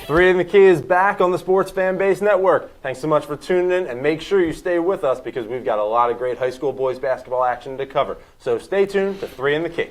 Three in the Key is back on the Sports Fan Base Network. Thanks so much for tuning in, and make sure you stay with us because we've got a lot of great high school boys basketball action to cover. So stay tuned to Three in the Key.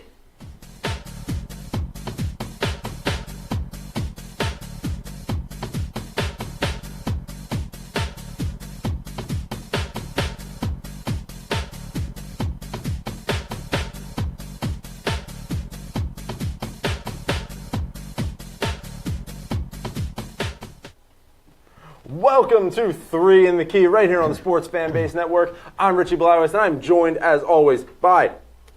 Welcome to Three in the Key right here on the Sports Fan Base Network. I'm Richie Blyweiss, and I'm joined, as always, by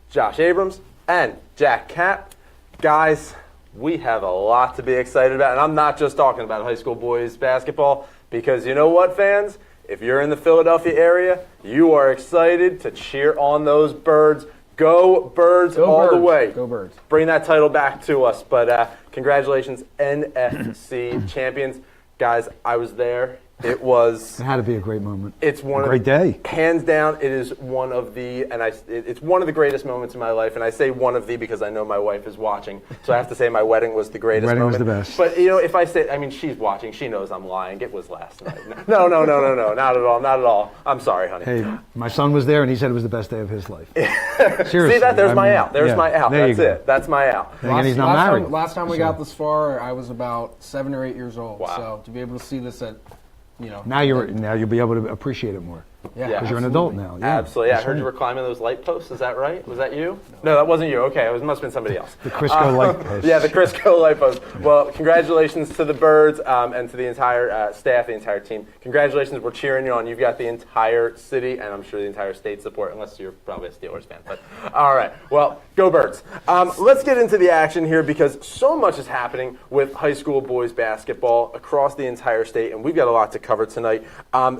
Josh Abrams and Jack Kapp. Guys, we have a lot to be excited about, and I'm not just talking about high school boys basketball, because you know what, fans? If you're in the Philadelphia area, you are excited to cheer on those Birds. Go Birds all the way. Go Birds. Bring that title back to us, but congratulations, NFC champions. Guys, I was there. It had to be a great moment. It's one a great day. Hands down, it is one of the, it's one of the greatest moments in my life. And I say one of the because I know my wife is watching. So I have to say my wedding was the greatest moment. Wedding was the best. But if I say, she's watching. She knows I'm lying. It was last night. No, not at all. I'm sorry, honey. Hey, my son was there and he said it was the best day of his life. Seriously. See that? There's my out. There's my out. There That's it. That's my out. And he's not married. Last time we got this far, I was about 7 or 8 years old. Wow. So to be able to see this at, now you'll be able to appreciate it more. Yeah, because you're an adult now. Yeah, absolutely. Yeah, I heard you were climbing those light posts. Is that right? Was that you? No, that wasn't you. Okay, it must have been somebody else. The Crisco light posts. Yeah, the Crisco light posts. Well, congratulations to the Birds and to the entire staff, the entire team. Congratulations. We're cheering you on. You've got the entire city and I'm sure the entire state support, unless you're probably a Steelers fan. But all right. Well, go Birds. Let's get into the action here because so much is happening with high school boys basketball across the entire state, and we've got a lot to cover tonight.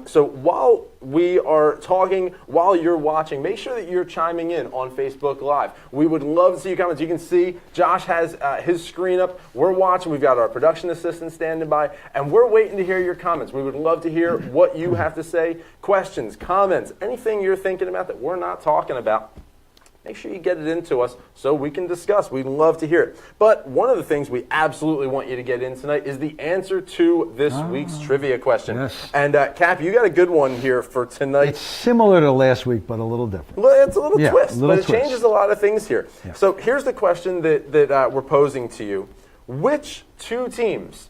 So while we are talking, while you're watching, make sure that you're chiming in on Facebook Live. We would love to see your comments. You can see Josh has his screen up. We're watching. We've got our production assistant standing by, and we're waiting to hear your comments. We would love to hear what you have to say, questions, comments, anything you're thinking about that we're not talking about. Make sure you get it into us so we can discuss. We'd love to hear it. But one of the things we absolutely want you to get in tonight is the answer to this week's trivia question. Yes. And Cap, you got a good one here for tonight. It's similar to last week, but a little different. Well, it's a little twist, little but it twist. changes a lot of things here. Yeah. So here's the question that we're posing to you. Which two teams?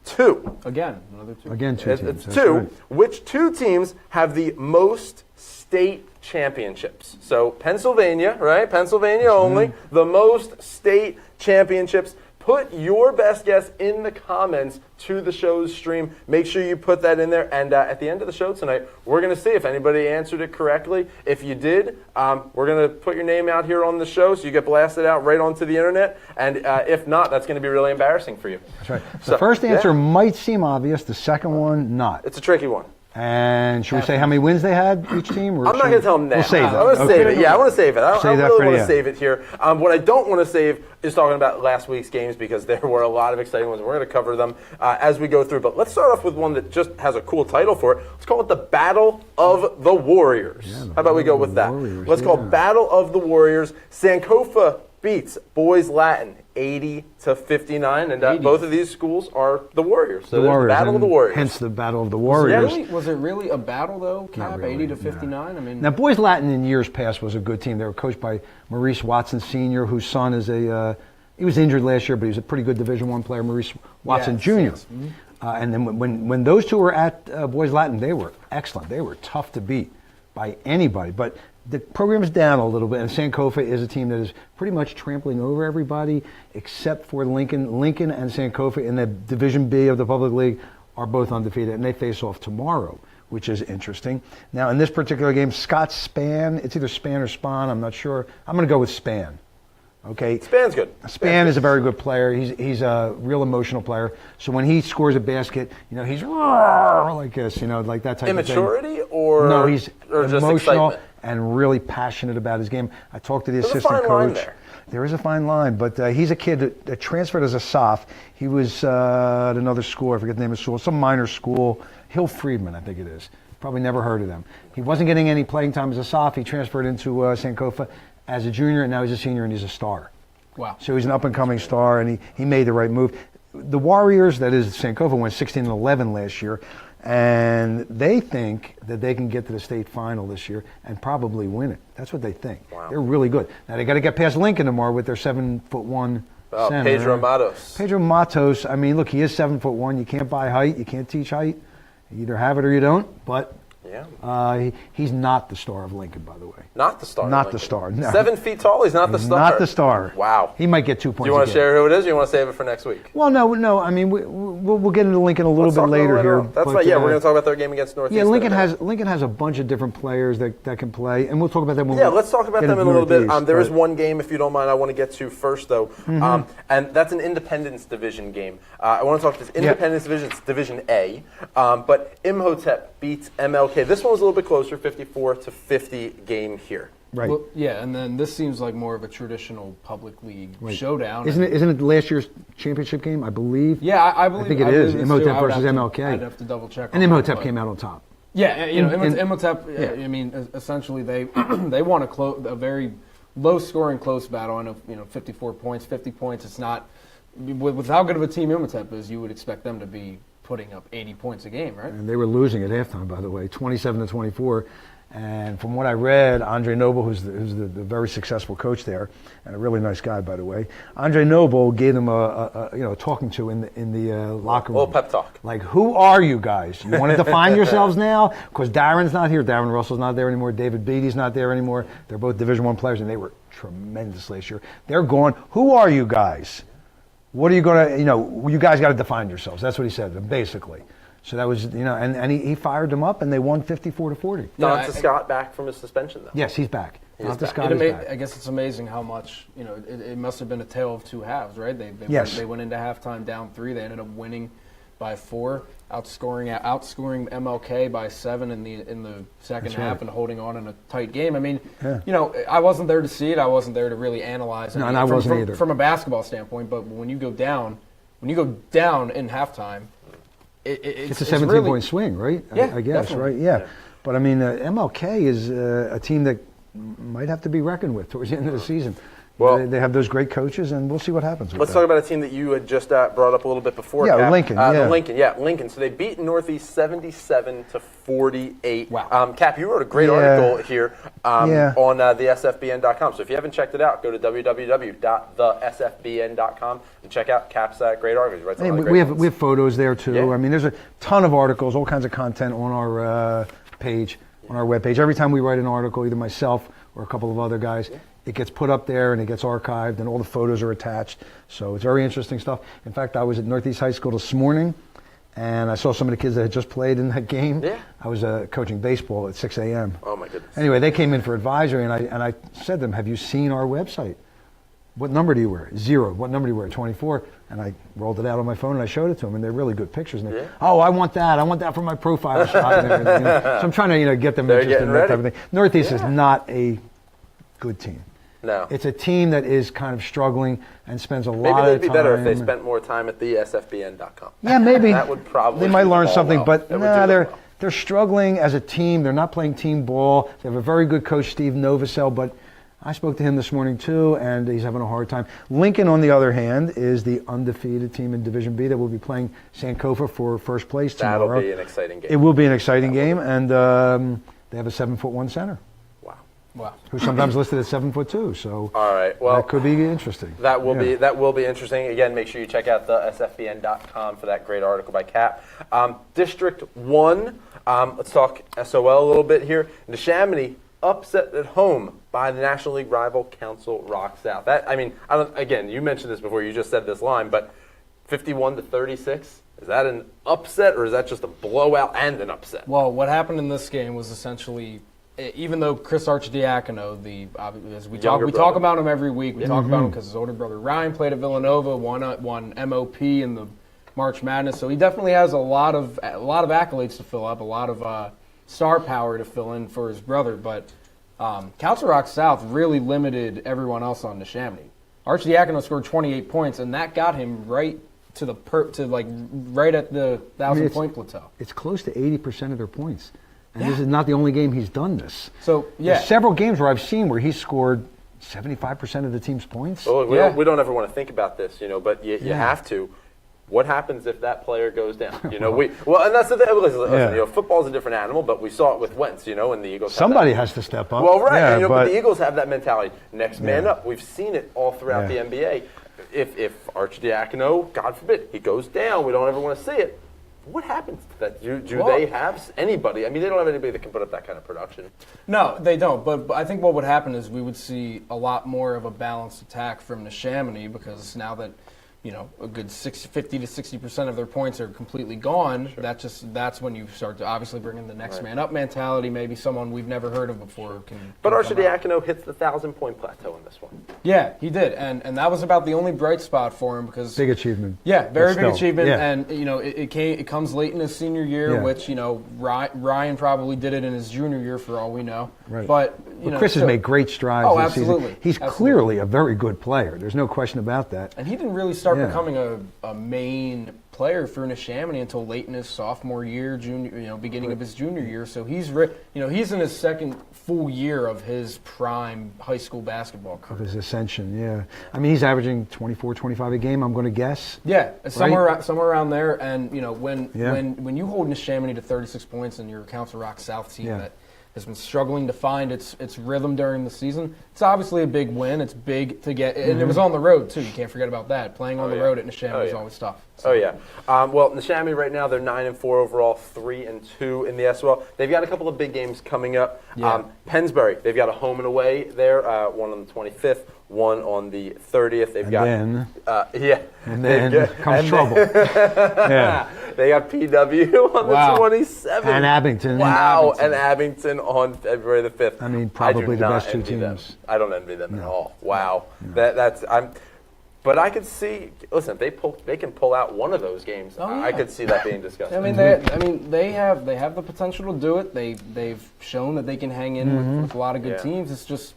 Two. Again, another two. Again, two teams. It's That's two. right. Which two teams have the most state championships? So Pennsylvania, right? Pennsylvania only. The most state championships. Put your best guess in the comments to the show's stream. Make sure you put that in there. And at the end of the show tonight, we're going to see if anybody answered it correctly. If you did, we're going to put your name out here on the show so you get blasted out right onto the internet. And if not, that's going to be really embarrassing for you. That's right. So, the first answer might seem obvious. The second one, not. It's a tricky one. And should we say how many wins they had, each team? Or I'm not going to tell them that. We'll save it. I'm going to save it. Yeah, I want to save it. I really want to yeah. save it here. What I don't want to save is talking about last week's games because there were a lot of exciting ones. We're going to cover them as we go through. But let's start off with one that just has a cool title for it. Let's call it the Battle of the Warriors. Yeah, how about we go with that? Let's call it Battle of the Warriors. Sankofa beats Boys Latin 80-59, and both of these schools are the Warriors. So there's the Battle of the Warriors. Hence the Battle of the Warriors. Was it really a battle though, Cap? Really, 80-59. Now, Boys Latin in years past was a good team. They were coached by Maurice Watson Sr., whose son is he was injured last year, but he was a pretty good Division I player, Maurice Watson Jr. Mm-hmm. And then when those two were at Boys Latin, they were excellent. They were tough to beat by anybody. But the program is down a little bit, and Sankofa is a team that is pretty much trampling over everybody except for Lincoln. Lincoln and Sankofa in the Division B of the Public League are both undefeated, and they face off tomorrow, which is interesting. Now, in this particular game, Scott Spann, it's either Spann or Spahn, I'm not sure. I'm going to go with Spann. Okay. Spann's good. Spann is a very good player. He's a real emotional player. So when he scores a basket, he's like this, like that type of thing. Immaturity or no, he's emotional excitement? And really passionate about his game. I talked to the There's assistant a fine coach. line there. There is a fine line, but he's a kid that transferred as a soph. He was at another school. I forget the name of the school. Some minor school. Hill Friedman, I think it is. Probably never heard of them. He wasn't getting any playing time as a soph. He transferred into Sankofa as a junior, and now he's a senior, and he's a star. Wow. So he's an up-and-coming star, and he made the right move. the Warriors, that is Sankofa, went 16-11 last year, and they think that they can get to the state final this year and probably win it. That's what they think. Wow. They're really good. Now they got to get past Lincoln tomorrow with their 7'1" center. Pedro Matos. Pedro Matos. I mean, look, he is 7'1". You can't buy height. You can't teach height. You either have it or you don't. But he's not the star of Lincoln, by the way. Not the star. Not the star. No. 7 feet tall. He's not the star. Not the star. Wow. He might get 2 points. Do you want a to game. share who it is, or you want to save it for next week? Well, no. I mean, we'll get into Lincoln a little Let's bit talk about later here. That's right. Yeah, we're going to talk about their game against Northeast. Yeah, Lincoln has a bunch of different players that can play, and we'll talk about them. Let's talk about them in a little bit. There is but- one game, if you don't mind, I want to get to first, though, and that's an Independence Division game. I want to talk this Independence Division, it's Division A, but Imhotep beats MLK. This one was a little bit closer, 54-50 game here. Right. Well, yeah, and then this seems like more of a traditional public league showdown. Isn't it last year's championship game? I believe. Yeah, I believe. I think it is this Imhotep too. versus MLK. I'd have to double check. And Imhotep came out on top. Yeah, Imhotep. I mean, essentially they they won a very low-scoring close battle, and 54 points, 50 points. It's not with how good of a team Imhotep is. You would expect them to be putting up 80 points a game, right? And they were losing at halftime, by the way, 27-24. And from what I read, Andre Noble, who's the very successful coach there, and a really nice guy, by the way, Andre Noble gave them a talking to in the locker room. A little pep talk. Like, who are you guys? You want to define yourselves now? Because Darren's not here. Darren Russell's not there anymore. David Beatty's not there anymore. They're both Division I players, and they were tremendous last year. They're going, who are you guys? What are you going to, you guys got to define yourselves. That's what he said, basically. So that was, and he fired them up, and they won 54-40. Dante Scott back from his suspension, though. Yes, he's back. Dante Scott is back. I guess it's amazing how much, it must have been a tale of two halves, right? They went into halftime down 3. They ended up winning by 4, outscoring MLK by 7 in the second half, and holding on in a tight game. I mean, I wasn't there to see it. I wasn't there to really analyze it. No, and I wasn't either. From a basketball standpoint, but when you go down in halftime, it's a 17-point swing, right? Yeah, I guess, definitely. right? Yeah. But, I mean, MLK is a team that might have to be reckoned with towards the end of the season. Well, they have those great coaches, and we'll see what happens with Let's talk about a team that you had just brought up a little bit before. Yeah, Cap. Lincoln. Lincoln. So they beat Northeast 77-48. Wow. Cap, you wrote a great article here on the SFBN.com. So if you haven't checked it out, go to www.thesfbn.com and check out Cap's great article. We have photos there too. Yeah. I mean, there's a ton of articles, all kinds of content on our page, on our webpage. Every time we write an article, either myself or a couple of other guys, it gets put up there and it gets archived and all the photos are attached. So it's very interesting stuff. In fact, I was at Northeast High School this morning and I saw some of the kids that had just played in that game. Yeah. I was coaching baseball at 6 a.m. Oh, my goodness. Anyway, they came in for advisory and I said to them, have you seen our website? What number do you wear? 0. What number do you wear? 24. And I rolled it out on my phone and I showed it to them, and they're really good pictures. And I want that. I want that for my profile shot. And everything. So I'm trying to get them interested in that type of thing. Northeast is not a good team. No. It's a team that is kind of struggling and spends a lot of time. Maybe they'd be better if they spent more time at the SFBN.com. Yeah, maybe. That would probably. They might learn something, but they're struggling as a team. They're not playing team ball. They have a very good coach, Steve Novosel, but I spoke to him this morning too, and he's having a hard time. Lincoln, on the other hand, is the undefeated team in Division B that will be playing Sankofa for first place tomorrow. That'll be an exciting game. It will be an exciting game, and they have a 7'1" center. Wow. Who's sometimes listed at 7'2", so all right, well, that could be interesting. That will be interesting. Again, make sure you check out the SFBN.com for that great article by Cap. District 1, let's talk SOL a little bit here. Neshaminy upset at home by the National League rival Council Rock South. Again, you mentioned this before. You just said this line, but 51-36. Is that an upset, or is that just a blowout and an upset? Well, what happened in this game was essentially, even though Chris Archdiacono, as we talk about him every week, we talk about him because his older brother Ryan played at Villanova, won MOP in the March Madness, so he definitely has a lot of accolades to fill up, a lot of star power to fill in for his brother. But Council Rock South really limited everyone else on Neshaminy. Archdiacono scored 28 points, and that got him right to right at the 1,000-point plateau. It's close to 80% of their points. And this is not the only game he's done this. So, There's several games where I've seen where he scored 75% of the team's points. Well, we don't ever want to think about this, but you have to. What happens if that player goes down? And that's the thing. Listen, football's a different animal, but we saw it with Wentz, and the Eagles. Somebody has to step up. Well, right. Yeah, but the Eagles have that mentality. Next man up. We've seen it all throughout the NBA. If Arcidiacono, God forbid, he goes down, we don't ever want to see it. What happens to that? Do they have anybody? I mean, they don't have anybody that can put up that kind of production. No, they don't. But I think what would happen is we would see a lot more of a balanced attack from Neshaminy, because now that a good 50 to 60% of their points are completely gone. Sure. That's when you start to obviously bring in the next man up mentality. Maybe someone we've never heard of before can. But Arcidiacono hits the 1,000-point plateau in this one. Yeah, he did, and that was about the only bright spot for him, because big achievement. Yeah, very big achievement, and it comes late in his senior year, which Ryan probably did it in his junior year for all we know. Right. But Chris has made great strides. Oh, this absolutely. Season. He's clearly a very good player. There's no question about that. And he didn't really start becoming a main player for Neshaminy until late in his sophomore year, beginning of his junior year. So he's he's in his second full year of his prime high school basketball career. Of his ascension, yeah. I mean, he's averaging 24, 25 a game, I'm going to guess. Yeah, somewhere around there. And when you hold Neshaminy to 36 points and you're a Council Rock South team that has been struggling to find its rhythm during the season, it's obviously a big win. It's big to get, and it was on the road too. You can't forget about that. Playing on the road at Neshaminy is always tough. So. Oh yeah. Well, Neshaminy right now, they're 9-4 overall, 3-2 in the SOL. They've got a couple of big games coming up. Yeah. Pennsbury, they've got a home and away there. One on the 25th. One on the 30th. They've got and then comes trouble. They got PW on the 27th. And Abington. Wow, and Abington on February the 5th. I mean, probably the best two teams. Them. I don't envy them at all. Wow. No. But I could see. Listen, if they can pull out one of those games, I could see that being discussed. I mean, they have the potential to do it. They've shown that they can hang in with a lot of good teams. It's just.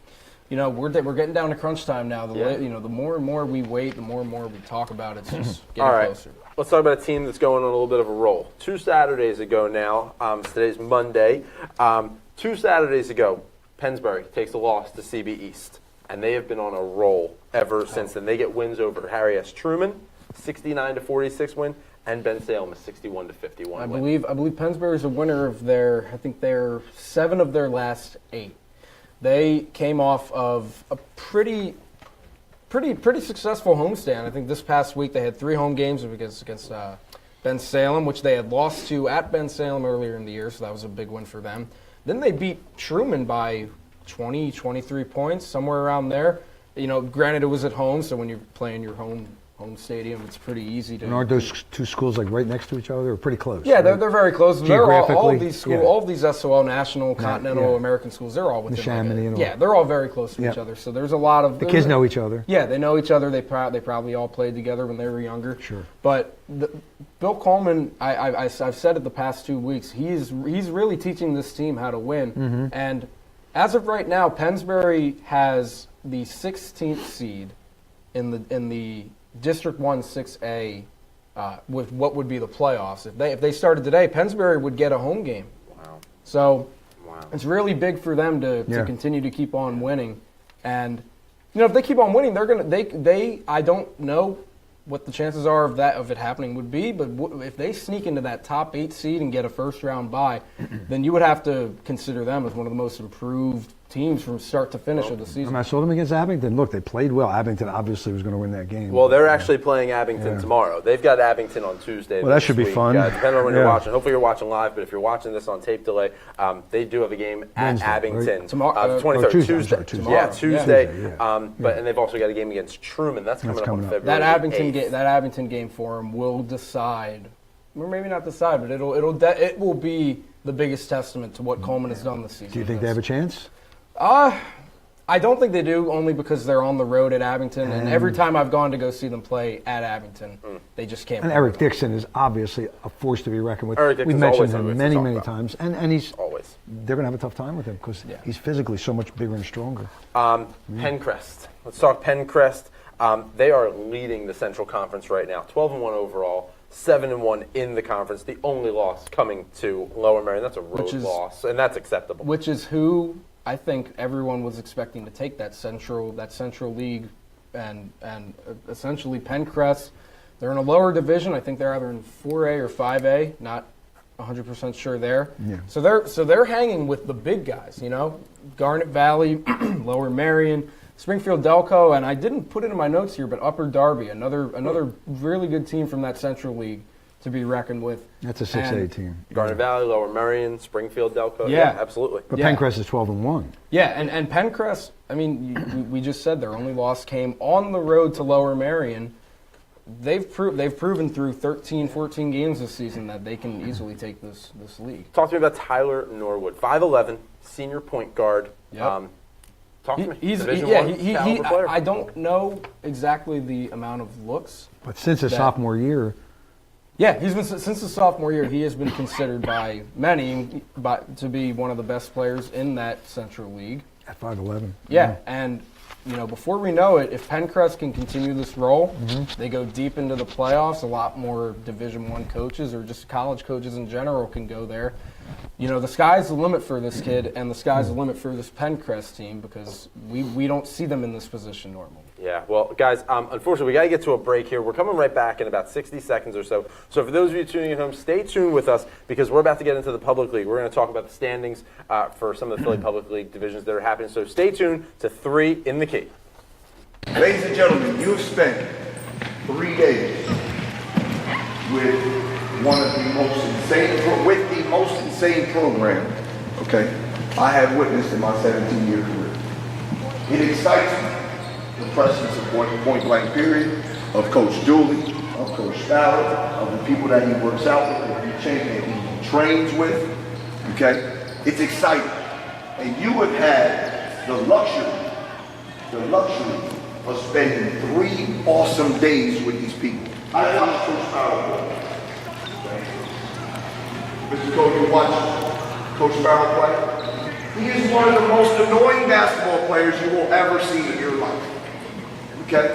We're getting down to crunch time now. The more and more we wait, the more and more we talk about it. It's just getting closer. Let's talk about a team that's going on a little bit of a roll. 2 Saturdays ago now, today's Monday, 2 Saturdays ago, Pennsbury takes a loss to CB East. And they have been on a roll ever since then. They get wins over Harry S. Truman, 69-46 win, and Ben Salem, a 61-51 win. I believe Pennsbury's a winner of they're 7 of their last 8. They came off of a pretty successful homestand. I think this past week they had 3 home games against Ben Salem, which they had lost to at Ben Salem earlier in the year, so that was a big win for them. Then they beat Truman by 20, 23 points, somewhere around there. Granted it was at home, so when you're playing your home stadium, it's pretty easy to. And aren't those two schools like right next to each other? They're pretty close. Yeah, right? they're very close. All of these schools, yeah. all of these SOL, national, continental, American schools, they're all within. Neshaminy and all. Yeah, they're all very close to each other. So there's a lot of the kids know each other. Yeah, they know each other. They probably all played together when they were younger. Sure. But Bill Coleman, I've said it the past 2 weeks. He's really teaching this team how to win. And as of right now, Pennsbury has the 16th seed in the District 1 6A with what would be the playoffs. If they started today, Pennsbury would get a home game. Wow. So it's really big for them to continue to keep on winning. And if they keep on winning, they're gonna I don't know what the chances are of it happening would be, but if they sneak into that top 8 seed and get a first round bye, then you would have to consider them as one of the most improved teams from start to finish of the season. I saw them against Abington. Look, they played well. Abington obviously was going to win that game. Well, they're actually playing Abington tomorrow. They've got Abington on Tuesday. Well, that should be fun. Depending on when you're watching. Hopefully you're watching live, but if you're watching this on tape delay, they do have a game at Wednesday, Abington. Right? Tomorrow. 23rd. Tuesday. Tuesday. Yeah, Tuesday. And they've also got a game against Truman. That's coming up on February That Abington game for them will decide, or maybe not decide, but it will be the biggest testament to what Coleman has done this season. Do you think they have a chance? I don't think they do, only because they're on the road at Abington, and every time I've gone to go see them play at Abington, they just can't. And Eric Dixon is obviously a force to be reckoned with. We've mentioned him many times, and he's always. They're going to have a tough time with him because he's physically so much bigger and stronger. Penncrest. Let's talk Penncrest. They are leading the Central Conference right now, 12-1 overall. 7-1 in the conference. The only loss coming to Lower Merion. That's a road loss, and that's acceptable. Which is who I think everyone was expecting to take that Central League, and essentially Penncrest. They're in a lower division. I think they're either in 4A or 5A. Not 100% sure there. Yeah. So they're hanging with the big guys. Garnet Valley, Lower Marion, Springfield Delco, and I didn't put it in my notes here, but Upper Darby, another really good team from that Central League to be reckoned with. That's a 6A team. Garnet Valley, Lower Marion, Springfield Delco. Yeah. Absolutely. But Pencrest is 12-1. Yeah, and Pencrest, I mean, we just said their only loss came on the road to Lower Marion. They've proven through 13, 14 games this season that they can easily take this league. Talk to me about Tyler Norwood, 5'11", senior point guard. Yep. Talk to me. Division I player. I don't know exactly the amount of looks. But since his sophomore year. Yeah, since his sophomore year, he has been considered by many to be one of the best players in that Central League. At 5'11". Yeah, and before we know it, if Pencrest can continue this role, they go deep into the playoffs. A lot more Division I coaches or just college coaches in general can go there. The sky's the limit for this kid, and the sky's the limit for this Pencrest team because we don't see them in this position normally. Yeah, well, guys, unfortunately, we got to get to a break here. We're coming right back in about 60 seconds or so. So for those of you tuning at home, stay tuned with us because we're about to get into the Public League. We're going to talk about the standings for some of the Philly Public League divisions that are happening. So stay tuned to 3 in the Key. Ladies and gentlemen, you've spent 3 days with the most insane program, okay, I have witnessed in my 17-year career. It excites me, the presence of point blank period, of Coach Dooley, of Coach Fowler, of the people that he works out with, that he trains with, okay? It's exciting. And you have had the luxury of spending 3 awesome days with these people. I watched Coach Fowler play. Mr. Coach, you watch Coach Farrell play? He is one of the most annoying basketball players you will ever see in your life. Okay?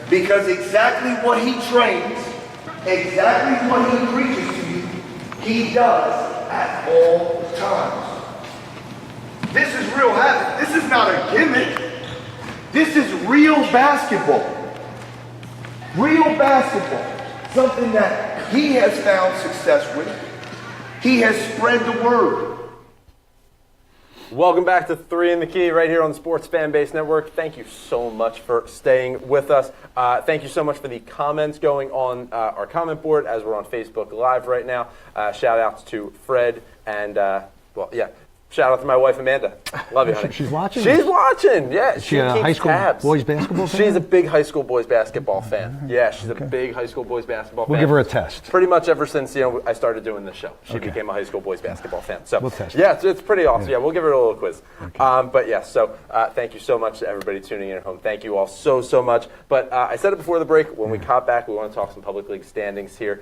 Because exactly what he trains, exactly what he preaches to you, he does at all times. This is real habit. This is not a gimmick. This is real basketball. Real basketball. Something that he has found success with. He has spread the word. Welcome back to 3 in the Key right here on the Sports Fan Base Network. Thank you so much for staying with us. Thank you so much for the comments going on our comment board as we're on Facebook Live right now. Shout outs to Fred and, shout out to my wife, Amanda. Love you, honey. She's watching? She's watching, yeah. She a high school boys basketball fan? She's a big high school boys basketball fan. Yeah, she's a big high school boys basketball fan. We'll give her a test. Pretty much ever since I started doing this show. She became a high school boys basketball fan. So we'll test yeah, it's pretty awesome. Yeah, we'll give her a little quiz. Okay. Thank you so much to everybody tuning in at home. Thank you all so much. But I said it before the break. When we caught back, we want to talk some Public League standings here.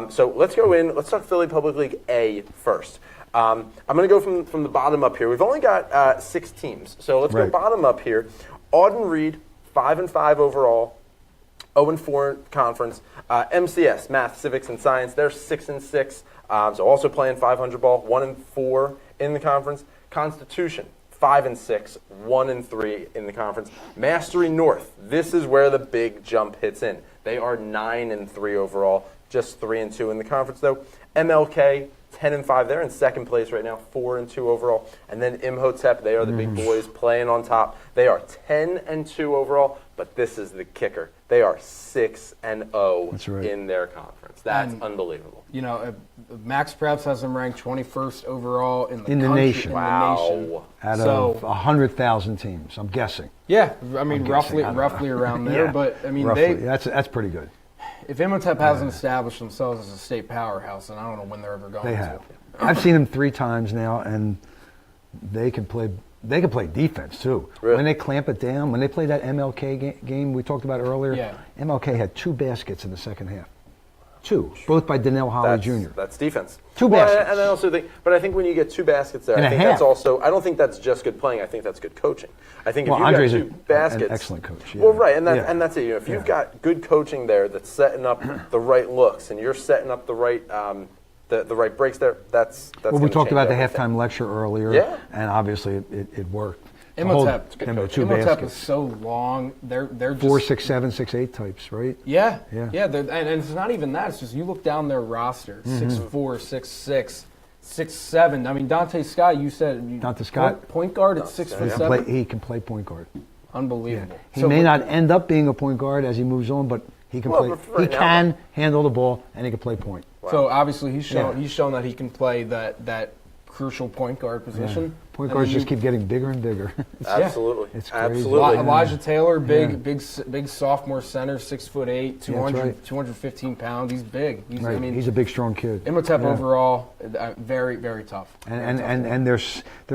So let's go in. Let's talk Philly Public League A first. I'm going to go from the bottom up here. We've only got 6 teams, so let's go bottom up here. Auden Reed, 5-5 overall, 0-4 in conference. MCS, Math, Civics, and Science, they're 6-6, so also playing 500 ball, 1-4 in the conference. Constitution, 5-6, 1-3 in the conference. Mastery North, this is where the big jump hits in. They are 9-3 overall, just 3-2 in the conference though. MLK, 10-5. They're in second place right now, 4-2 overall. And then Imhotep, they are the big boys playing on top. They are 10-2 overall, but this is the kicker. They are 6-0 in their conference. That's unbelievable. Max Preps has them ranked 21st overall in the country, nation. Wow. Out of 100,000 teams, I'm guessing. Yeah, I mean, roughly around there. Yeah, but, I mean, that's pretty good. If Imhotep hasn't established themselves as a state powerhouse, then I don't know when they're ever going to. They have. I've seen them 3 times now, and they can play defense, too. Really? When they clamp it down, when they play that MLK game we talked about earlier, MLK had 2 baskets in the second half. 2, both by Donnell Holly Jr. That's defense. 2 baskets. And I also think, but I think when you get 2 baskets there, I think that's also, I don't think that's just good playing. I think that's good coaching. I think if you've got 2 baskets. An excellent coach. Yeah. Well, right, and that's it. If you've got good coaching there that's setting up the right looks and you're setting up the right the right breaks there, that's well, we talked about the halftime lecture earlier, and obviously it worked. Imhotep is so long. They're just 4, 6, 7, 6, 8 types, right? Yeah. Yeah. And it's not even that. It's just you look down their roster: 6'4", 6'6", 6'7". I mean, Dante Scott. You said Dante Scott, point guard at 6'7". He can play point guard. Unbelievable. Yeah. He may not end up being a point guard as he moves on, but he can play. He can handle the ball and he can play point. Wow. So obviously he's shown that he can play that crucial point guard position. Yeah. Point guards just keep getting bigger and bigger. Absolutely. It's crazy. Absolutely. Elijah Taylor, big sophomore center, 6'8", 215 pounds. He's big. He's a big, strong kid. Imhotep overall, very, very tough. And they're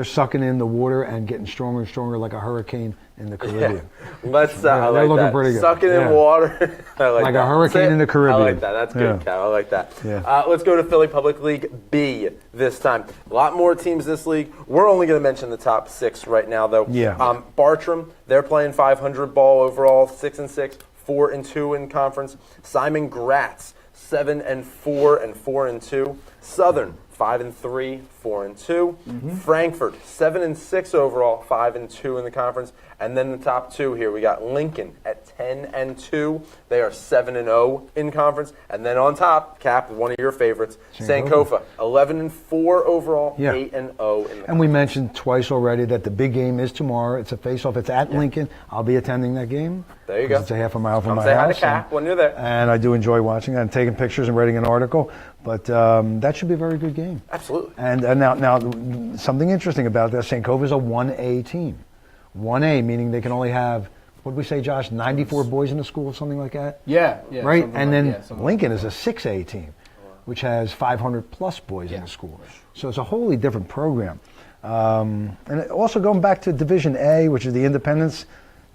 sucking in the water and getting stronger and stronger like a hurricane in the Caribbean. Yeah. They're looking pretty good. Sucking in water. like a hurricane in the Caribbean. I like that. That's good, Cal. I like that. Yeah. Let's go to Philly Public League B this time. A lot more teams this league. We're only going to mention the top 6 right now, though. Yeah. Bartram, they're playing 500 ball overall, 6-6, 4-2 in conference. Simon Gratz, 7-4 and 4-2. Southern, 5-3, 4-2. Frankfurt, 7-6 overall, 5-2 in the conference. And then the top 2 here, we got Lincoln at 10-2. They are 7-0 in conference. And then on top, Kapp, one of your favorites, Sankofa, 11-4 overall, 8-0 in the conference. And we mentioned twice already that the big game is tomorrow. It's a face-off. It's at Lincoln. I'll be attending that game. There you go. It's a half a mile from my say house. Hi to Kapp when you're there. And I do enjoy watching it and taking pictures and writing an article. But that should be a very good game. Absolutely. And now something interesting about that, Sankofa is a 1A team. 1A, meaning they can only have, what did we say, Josh, 94 boys in the school, something like that? Yeah. Right? And then Lincoln is a 6A team, which has 500-plus boys in the school. So it's a wholly different program. And also going back to Division A, which is the Independence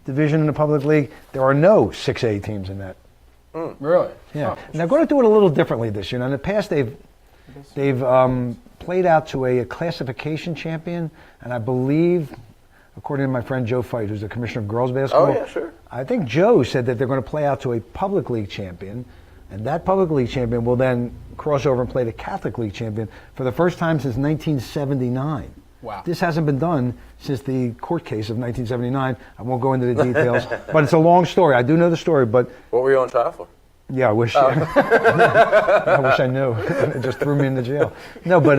Division in the Public League, there are no 6A teams in that. Really? Yeah. And they're going to do it a little differently this year. Now, in the past, they've played out to a classification champion, and I believe, according to my friend Joe Fight, who's the commissioner of girls basketball. Oh, yeah, sure. I think Joe said that they're going to play out to a public league champion, and that public league champion will then cross over and play the Catholic League champion for the first time since 1979. Wow. This hasn't been done since the court case of 1979. I won't go into the details, but it's a long story. I do know the story, but... What were you on trial for? Yeah, I wish. I wish I knew. It just threw me into jail. No, but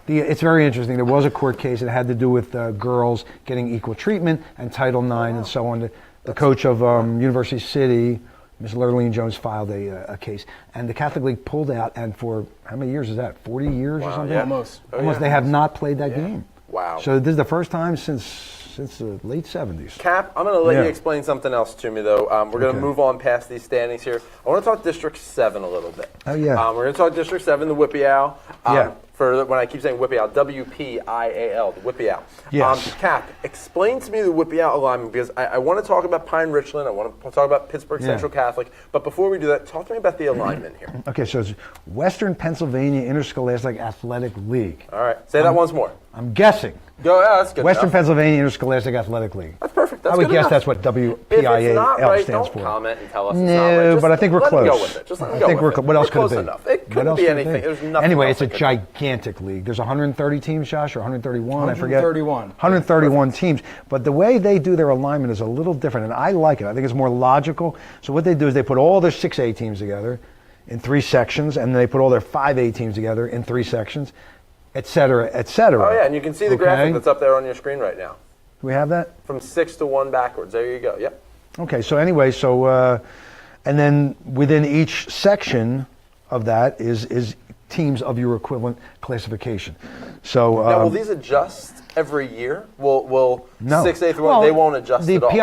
it's very interesting. There was a court case that had to do with girls getting equal treatment and Title IX and so on. The coach of University City, Ms. Lurleen Jones, filed a case, and the Catholic League pulled out. And for how many years is that? 40 years or something? Yeah, almost. They have not played that game. Wow. So this is the first time since the late 70s. Kapp, I'm going to let you explain something else to me, though. We're going to move on past these standings here. I want to talk District 7 a little bit. Oh, yeah. We're going to talk District 7, the Whippy Owl. Yeah. For when I keep saying Whippy Owl, WPIAL, the Whippy Owl. Yes. Kapp, explain to me the Whippy Owl alignment, because I want to talk about Pine Richland. I want to talk about Pittsburgh Central Catholic. But before we do that, talk to me about the alignment here. Okay, so it's Western Pennsylvania Interscholastic Athletic League. All right. Say that once more. I'm guessing. Go. That's good. Western enough. Pennsylvania Interscholastic Athletic League. That's perfect. That's I would good guess enough. that's what If it's not WPIAL right, stands don't for. comment and tell us it's No, not right. Just but I think we're let close. Let go with it. Just let I go think with it. what else We're could it close be? enough. It couldn't be anything. There's nothing Anyway, else it's a gigantic league. There's 130 teams, Josh, or 131, I forget. 131 teams. But the way they do their alignment is a little different, and I like it. I think it's more logical. So what they do is they put all their 6A teams together in 3 sections, and then they put all their 5A teams together in 3 sections, et cetera, et cetera. Oh, yeah, and you can see the graphic that's up there on your screen right now. Do we have that? From 6 to 1 backwards. There you go. Yep. Okay, so anyway, and then within each section of that is teams of your equivalent classification. So now, will these adjust every year? Will no. 6A through 1, they won't adjust at all? The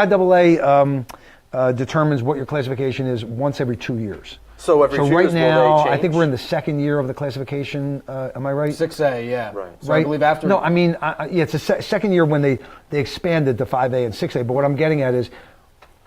PIAA determines what your classification is once every 2 years. So every 2 years, right now, will they change? I think we're in the 2nd year of the classification. Am I right? 6A, yeah. Right. So I believe after. No, I mean, it's the second year when they expanded to 5A and 6A. But what I'm getting at is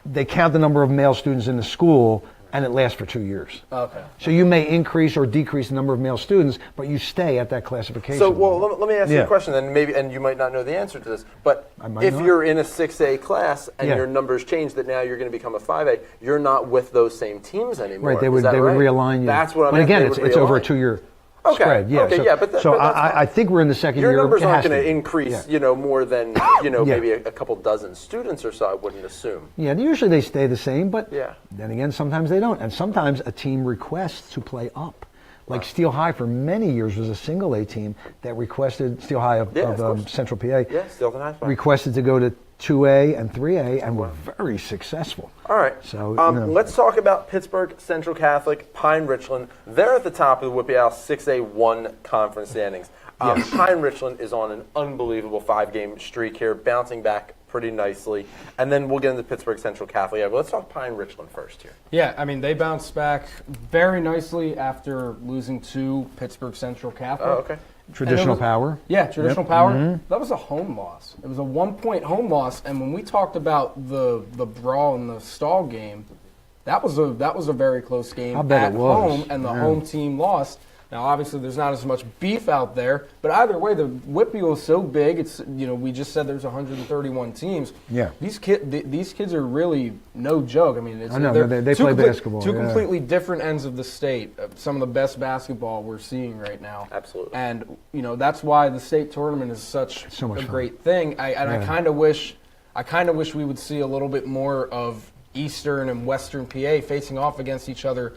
they count the number of male students in the school, and it lasts for 2 years. Okay. So you may increase or decrease the number of male students, but you stay at that classification. So, well, let me ask you a question, and you might not know the answer to this, but if you're in a 6A class and your numbers change, that now you're going to become a 5A, you're not with those same teams anymore. Right, they would realign you. That's what I'm But again, it's over a 2 year. Okay. spread. Yeah. Okay, So, yeah, but so that's fine. I think we're in the second year. Your numbers It aren't has going to be. increase, Yeah. more than, Yeah. maybe a couple dozen students or so, I wouldn't assume. Yeah, usually they stay the same, but Yeah. then again, sometimes they don't. And sometimes a team requests to play up. Like Steel High for many years was a single A team that requested, Steel High of course. Central PA, Yeah, still the high five. requested to go to 2A and 3A and were very successful. All right. So, let's talk about Pittsburgh Central Catholic, Pine Richland. They're at the top of the WPIAL 6A1 conference standings. Pine Richland is on an unbelievable 5-game streak here, bouncing back pretty nicely. And then we'll get into Pittsburgh Central Catholic. But let's talk Pine Richland first here. Yeah, I mean, they bounced back very nicely after losing to Pittsburgh Central Catholic. Oh, okay. Traditional power. Yeah, traditional power. That was a home loss. It was a 1-point home loss. And when we talked about the brawl in the stall game, that was a very close game I bet at it was. home, and the home team lost. Now, obviously, there's not as much beef out there, but either way, the WPIAL is so big. It's we just said there's 131 teams. Yeah. These kids are really no joke. I mean, I know, they're they two play basketball, Two yeah. completely different ends of the state. Some of the best basketball we're seeing right now. Absolutely. And that's why the state tournament is such So much a fun. great thing. I kind of wish we would see a little bit more of Eastern and Western PA facing off against each other.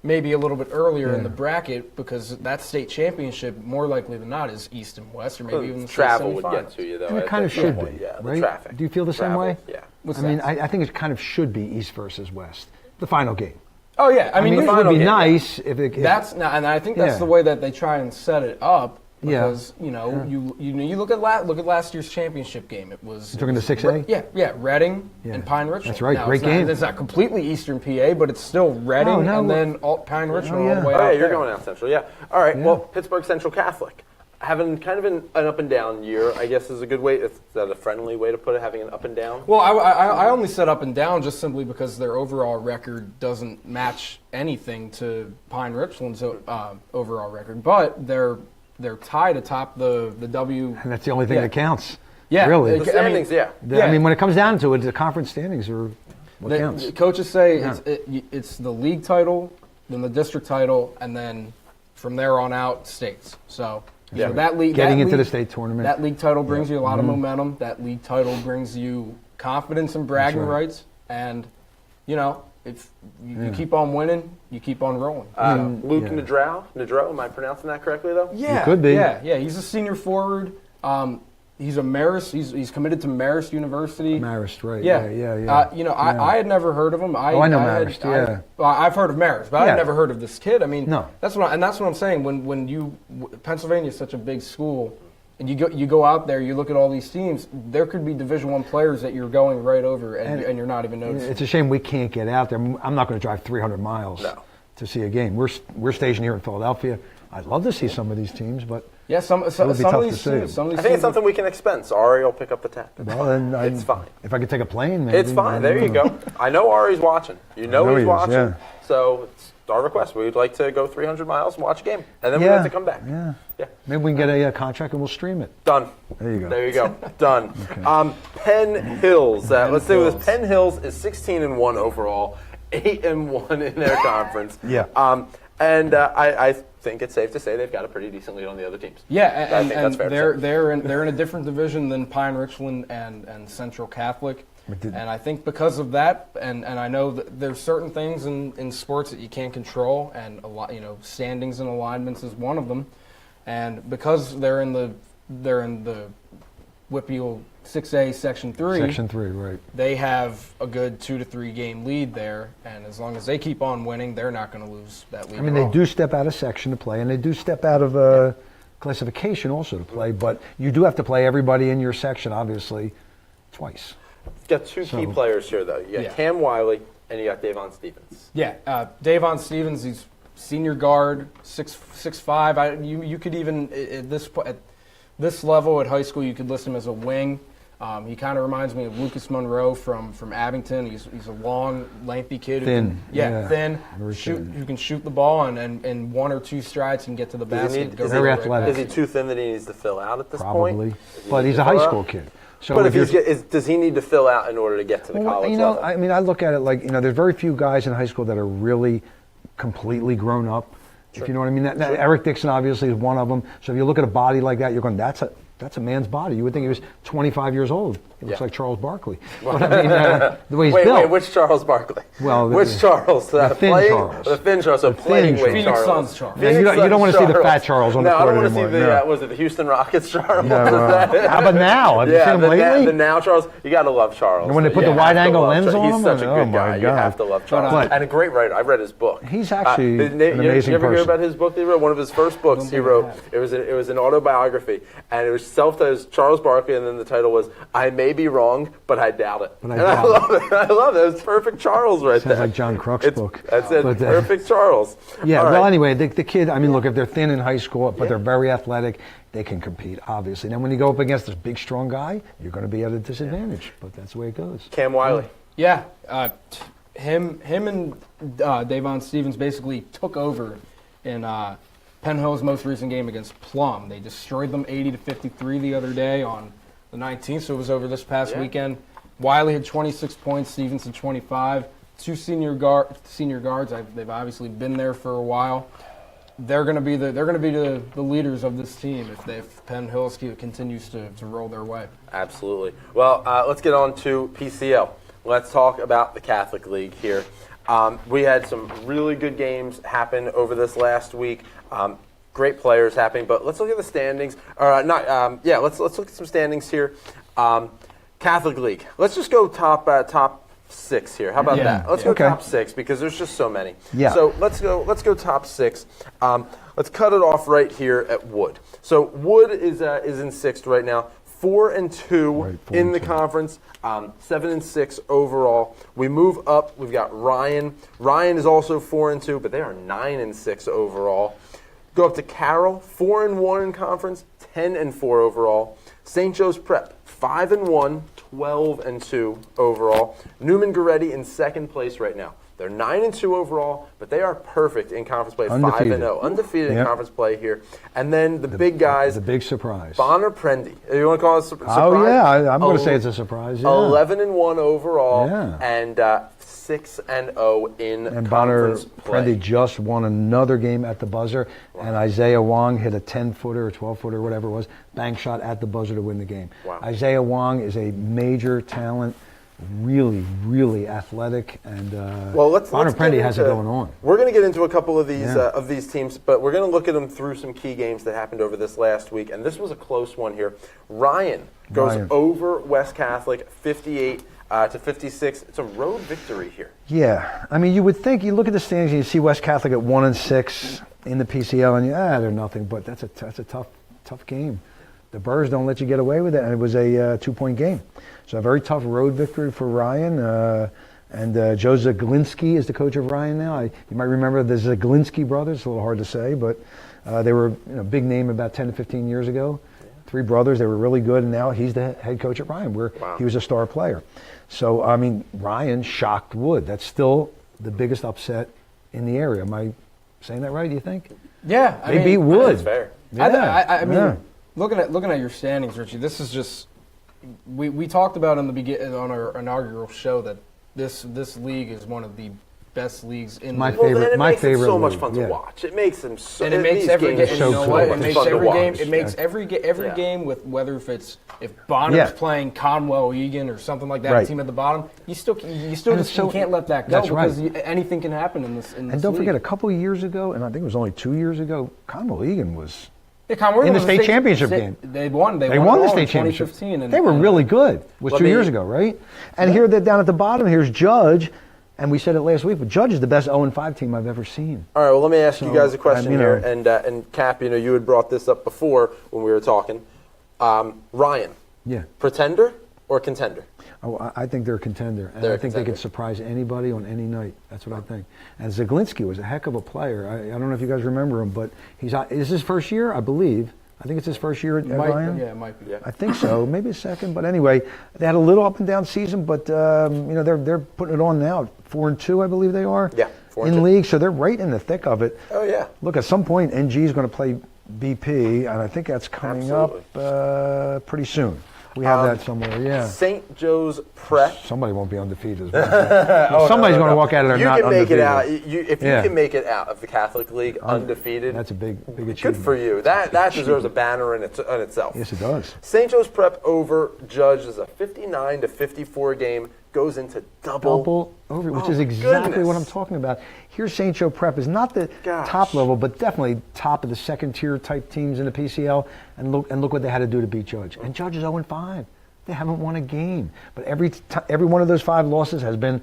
Maybe a little bit earlier in the bracket, because that state championship, more likely than not, is East and West, or maybe even the Travel state would semifinals. get to you, though. And it at kind of that should point. be, Yeah, the right? traffic. Do you feel the same Travel, way? Yeah. What's I mean, that? I think it kind of should be East versus West. The final game. Oh yeah, I mean, it usually- would be game, nice if it. and I think that's Yeah. the way that they try and set it up. Yeah. Because you look at last year's championship game. It was You're talking the 6A? Yeah, Reading Yeah. and Pine Richland. That's right, Now, great game. It's not completely Eastern PA, but it's still Reading No, and then Pine Richland all yeah. the way Oh, out yeah, you're there. going out Central, yeah. All right, well, Pittsburgh Central Catholic. Having kind of an up and down year, I guess, is a good way. Is that a friendly way to put it, having an up and down? Well, I only said up and down just simply because their overall record doesn't match anything to Pine Richland's overall record, but they're tied atop the W. And that's the only thing that counts. Yeah, Really. The standings, yeah. I mean, when it comes down to it, the conference standings are what counts. The coaches say it's the league title, then the district title, and then from there on out, states. So that league, Getting that into league- the state tournament. that league title brings you a lot of momentum. That league title brings you confidence and bragging That's right. rights, and if you keep on winning, you keep on rolling. Luke Nadreau, am I pronouncing that correctly, though? Yeah, could be. Yeah. He's a senior forward. He's a Marist. He's committed to Marist University. Marist, right? Yeah, Yeah. I had never heard of him. I know Marist, yeah. I've heard of Marist, but Yeah. I've never heard of this kid. I mean, No. that's what I'm saying. When Pennsylvania is such a big school, and you go out there, you look at all these teams. There could be Division I players that you're going right over, and you're not even noticing. It's a shame we can't get out there. I'm not going to drive 300 miles to see a game. We're stationed here in Philadelphia. I'd love to see some of these teams, but yeah, some would be of tough these to teams. see. Some of these I think teams it's something we can expense. Ari will pick up the tab. well, then It's fine. If I could take a plane, maybe. It's fine. There you go. I know Ari's watching. You know I know he's he is, watching. yeah. So it's our request. We'd like to go 300 miles and watch a game, and then we have to come back. Yeah. Yeah. Maybe we can get a contract and we'll stream it. Done. There you go. There you go. Done. Penn Hills. Let's do this. Penn Hills is 16-1 overall, 8-1 in their conference. Yeah. And I think it's safe to say they've got a pretty decent lead on the other teams. Yeah, I think that's fair to say. they're in a different division than Pine Richland and Central Catholic. And I think because of that, and I know that there's certain things in sports that you can't control, and a lot, standings and alignments is one of them. And because they're in the WPIAL 6A Section 3. Section 3, right. They have a good 2 to 3 game lead there, and as long as they keep on winning, they're not going to lose that lead. I mean, they do step out of section to play, and they do step out of classification also to play, but you do have to play everybody in your section, obviously, twice. You've got two key players here, though. You got Cam Wiley, and you got Davon Stevens. Yeah, Davon Stevens, he's senior guard, 6'5". You could even at this level at high school, you could list him as a wing. He kind of reminds me of Lucas Monroe from Abington. He's a long, lengthy kid. Thin. Thin. Very thin. Who can shoot the ball and in 1 or 2 strides can get to the basket. Very athletic. Is he too thin that he needs to fill out at this Probably. point? But he's a high school kid. So But does he need to fill out in order to get to the college level? I mean, I look at it like, there's very few guys in high school that are really completely grown up. If you know what I mean. Now, Eric Dixon obviously is one of them. So if you look at a body like that, you're going, that's a man's body. You would think he was 25 years old. He looks like Charles Barkley. But I mean, the way he's built. Wait, which Charles Barkley? Well, which Charles? the thin playing, Charles. The thin Charles. So playing weight Phoenix Charles. Suns Charles. Yeah, you don't want to see the fat Charles on the court I don't want anymore. to see the, was it the Houston Rockets Charles? How about now? Have you seen him lately? The now Charles. You got to love Charles. And when they put the wide-angle lens on him? He's such a good guy. My You God. have to love Charles. And a great writer. I read his book. He's actually an amazing person. You ever hear about his book that he wrote? One of his first books he wrote. It was an autobiography, and it was self-titled Charles Barkley, and then the title was "I May Be Wrong, but I Doubt It." I love it. I love it. It was perfect Charles right there. Sounds like John Crooks' book. That's it. Perfect Charles. Yeah. All Well, right. anyway, the kid. I mean, look, if they're thin in high school, but they're very athletic, they can compete. Obviously. Now, when you go up against this big, strong guy, you're going to be at a disadvantage. But that's the way it goes. Cam Wiley. Yeah, him and Davon Stevens basically took over in Penn Hill's most recent game against Plum. They destroyed them 80-53 the other day on the 19th, so it was over this past weekend. Wiley had 26 points, Stevens had 25. Two senior guards. They've obviously been there for a while. They're going to be the leaders of this team if Penn Hill continues to roll their way. Absolutely. Well, let's get on to PCL. Let's talk about the Catholic League here. We had some really good games happen over this last week. Great players happening, but let's look at the standings. Let's look at some standings here. Catholic League. Let's just go top 6 here. How about that? Let's go top 6 because there's just so many. Yeah. So let's go top 6. Let's cut it off right here at Wood. So Wood is in 6th right now. 4-2 in the conference, 7-6 overall. We move up. We've got Ryan. Ryan is also 4-2, but they are 9-6 overall. Go up to Carroll, 4-1 in conference, 10-4 overall. St. Joe's Prep, 5-1, 12-2 overall. Newman Goretti in 2nd place right now. They're 9-2 overall, but they are perfect in conference play. 5-0, undefeated in conference play here. And then the big guys, the big surprise, Bonner Prendy. You want to call it a surprise? Oh yeah, I'm going to say it's a surprise. Yeah. 11-1 overall, and 6-0 in conference play. Prendy just won another game at the buzzer, and Isaiah Wong hit a 10-footer or 12-footer, whatever it was, bank shot at the buzzer to win the game. Wow. Isaiah Wong is a major talent. Really, really athletic, and Bonner Prendy has it going on. We're going to get into a couple of these teams, but we're going to look at them through some key games that happened over this last week, and this was a close one here. Ryan goes over West Catholic, 58-56. It's a road victory here. Yeah, I mean, you would think you look at the standings and you see West Catholic at 1-6 in the PCL, and they're nothing, but that's a tough game. The Burrs don't let you get away with it, and it was a 2-point game. So a very tough road victory for Ryan. And Joe Zaglinski is the coach of Ryan now. You might remember the Zaglinski brothers. It's a little hard to say, but they were a big name about 10 to 15 years ago. 3 brothers. They were really good, and now he's the head coach at Ryan, where he was a star player. So, I mean, Ryan shocked Wood. That's still the biggest upset in the area. Am I saying that right, do you think? Yeah. They beat Wood. That's fair. I mean, looking at your standings, Richie, this is just we talked about on our inaugural show that this league is one of the best leagues in my the favorite. Well, it my makes favorite. it so much league. fun to watch. It makes them so. And it makes every game. You know what? It makes every game. It makes every game with whether if Bonner's playing Conwell Egan or something like that, a team at the bottom, you can't let that go because anything can happen in this. And don't forget, a couple of years ago, and I think it was only 2 years ago, Conwell Egan was in the state championship game. They won. They won the state championship. They were really good. It was 2 years ago, right? And here they're down at the bottom. Here's Judge. And we said it last week, but Judge is the best 0-5 team I've ever seen. All right, well, let me ask you guys a question here. And Kapp, you had brought this up before when we were talking. Ryan, pretender or contender? Oh, I think they're a contender. And I think they could surprise anybody on any night. That's what I think. And Zaglinski was a heck of a player. I don't know if you guys remember him, but is his first year, I believe. I think it's his first year at Ryan. Yeah, it might be. Yeah. I think so. Maybe a second. But anyway, they had a little up and down season, but they're putting it on now. 4-2, I believe they are. Yeah, 4-2 in league, so they're right in the thick of it. Oh yeah. Look, at some point, NG is going to play BP, and I think that's coming up pretty soon. We have that somewhere, yeah. St. Joe's Prep. Somebody won't be undefeated. Somebody's going to walk out of there not undefeated. If you can make it out of the Catholic League undefeated, that's a big achievement. Good for you. That deserves a banner in itself. Yes, it does. St. Joe's Prep over Judge is a 59-54 game. Goes into double over, which is exactly what I'm talking about. Here's St. Joe Prep is not the top level, but definitely top of the second tier type teams in the PCL. And look what they had to do to beat Judge. And Judge is 0-5. They haven't won a game, but every one of those 5 losses has been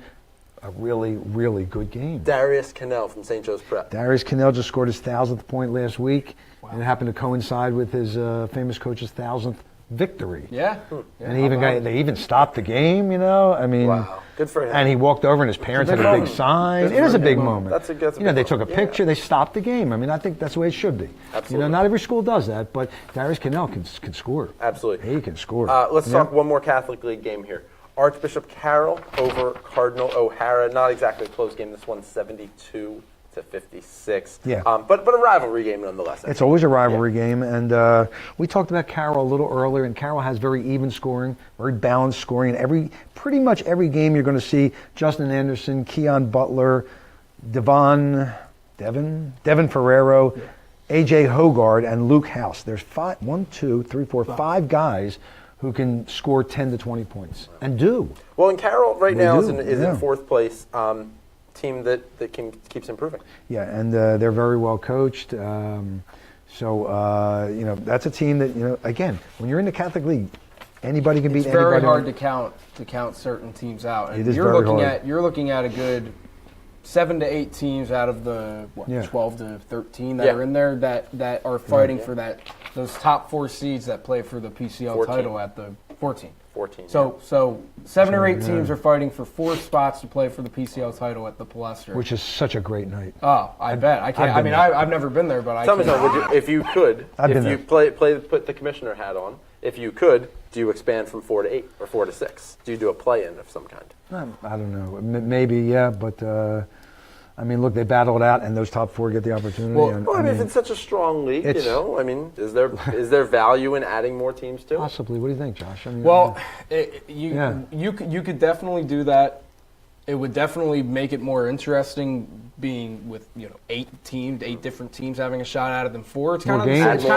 a really, really good game. Darius Cannell from St. Joe's Prep. Darius Cannell just scored his 1,000th point last week, and it happened to coincide with his famous coach's 1,000th victory. Yeah. And they even stopped the game, I mean, wow. Good for him. And he walked over and his parents had a big sign. It is a big moment. That's a big they took a picture, they stopped the game. I mean, I think that's the way it should be. Absolutely. Not every school does that, but Darius Cannell can score. Absolutely. He can score. Let's talk one more Catholic League game here. Archbishop Carroll over Cardinal O'Hara. Not exactly a close game. This one's 72-56. Yeah. But a rivalry game nonetheless. It's always a rivalry game, and we talked about Carroll a little earlier, and Carroll has very even scoring, very balanced scoring. And pretty much every game you're going to see Justin Anderson, Keon Butler, Devin Ferrero, AJ Hogard, and Luke House. There's 5 guys who can score 10 to 20 points, and do. Well, and Carroll right now is in fourth place. Team that keeps improving. Yeah, and they're very well coached. So that's a team that again, when you're in the Catholic League, anybody can beat anybody. It's very hard to count certain teams out. And it is very hard. You're looking at a good 7 to 8 teams out of the 12 to 13 that are in there that are fighting for those top 4 seeds that play for the PCL title at the 14. So 7 or 8 teams are fighting for 4 spots to play for the PCL title at the Palestra. Which is such a great night. Oh, I bet. I can't. I've never been there, but Tell me something. If you could, put the commissioner hat on. If you could, do you expand from 4 to 8 or 4 to 6? Do you do a play-in of some kind? I don't know. Maybe, yeah, but look, they battle it out, and those top 4 get the opportunity. Well, if it's such a strong league, is there value in adding more teams too? Possibly. What do you think, Josh? You could definitely do that. It would definitely make it more interesting being with 8 different teams having a shot at it than 4. It's kind of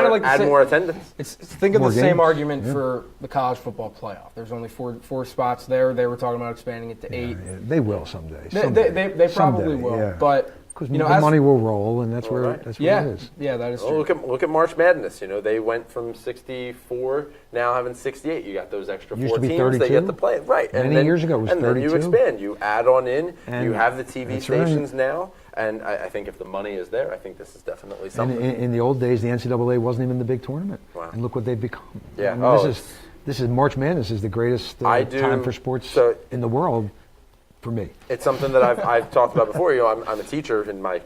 like add more attendance. Think of the same argument for the college football playoff. There's only 4 spots there. They were talking about expanding it to 8. Yeah, they will someday. They probably will, but. Because the money will roll, and that's where it is. Yeah, that is true. Look at March Madness. They went from 64, now having 68. You got those extra 4 teams. 32? They get to play. Right. Many years ago it was 32. And then you expand. You add on in. And you have the TV stations now. And I think if the money is there, I think this is definitely something. And in the old days, the NCAA wasn't even the big tournament. Wow. And look what they've become. Yeah. This is March Madness is the greatest time for sports in the world. For me, it's something that I've talked about before. I'm a teacher in my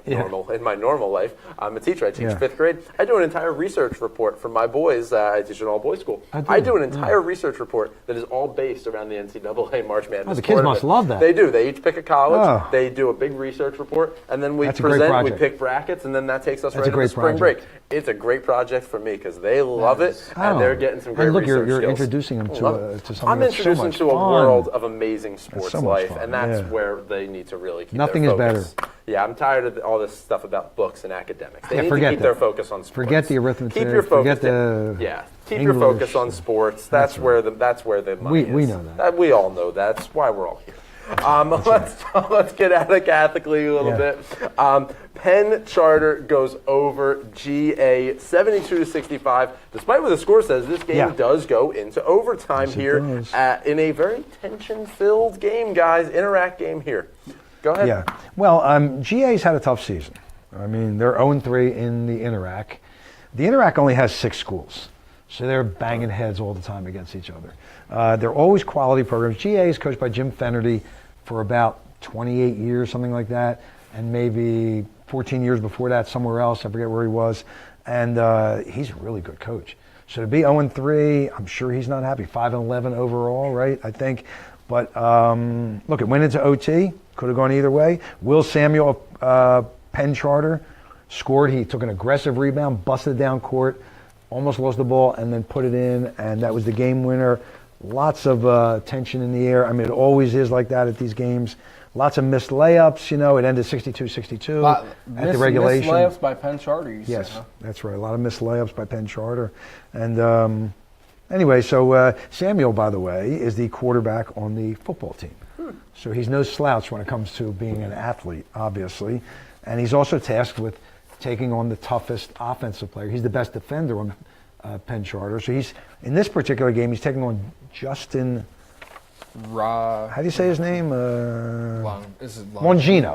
normal life. I'm a teacher. I teach 5th grade. I do an entire research report for my boys. I teach an all-boys school. I do an entire research report that is all based around the NCAA March Madness. The kids must love that. They do. They each pick a college. They do a big research report, and then we present. We pick brackets, and then that takes us right into spring break. It's a great project for me because they love it, and they're getting some great research skills. You're introducing them to something. I'm introducing them to a world of amazing sports life, and that's where they need to really keep Nothing their focus. Is better. Yeah, I'm tired of all this stuff about books and academics. They need to keep their focus on sports. Forget the arithmetic. Keep your focus. Keep English. Your focus on sports. That's where the money is. We know that. We all know that. That's why we're all here. Let's get out of Catholic League a little bit. Penn Charter goes over GA 72-65. Despite what the score says, this game does go into overtime here in a very tension-filled game, guys. Interact game here. Go ahead. Yeah. Well, GA's had a tough season. They're 0-3 in the Interac. The Interac only has 6 schools, so they're banging heads all the time against each other. They're always quality programs. GA is coached by Jim Fennerty for about 28 years, something like that, and maybe 14 years before that somewhere else. I forget where he was. And he's a really good coach. So to be 0-3, I'm sure he's not happy. 5-11 overall, right, I think. But look, it went into OT. Could have gone either way. Will Samuel, Penn Charter, scored. He took an aggressive rebound, busted down court, almost lost the ball, and then put it in, and that was the game winner. Lots of tension in the air. I mean, it always is like that at these games. Lots of missed layups. It ended 62-62 at the regulation. Missed layups by Penn Charter, you Yes, said, huh? that's right. A lot of missed layups by Penn Charter. And anyway, so Samuel, by the way, is the quarterback on the football team. So he's no slouch when it comes to being an athlete, obviously. And he's also tasked with taking on the toughest offensive player. He's the best defender on Penn Charter. So he's, in this particular game, he's taking on Justin, how do you say his name? Longino.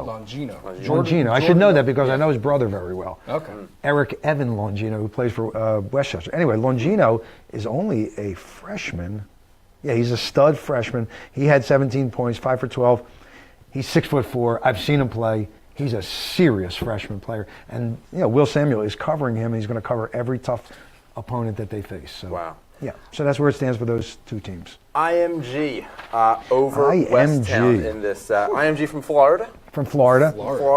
Longino. I should know that because I know his brother very well. Okay. Eric Evan Longino, who plays for Westchester. Anyway, Longino is only a freshman. Yeah, he's a stud freshman. He had 17 points, 5 for 12. He's 6'4". I've seen him play. He's a serious freshman player. And, Will Samuel is covering him. He's going to cover every tough opponent that they face. So, wow. Yeah, so that's where it stands for those two teams. IMG over Westtown in this. IMG from Florida? From Florida.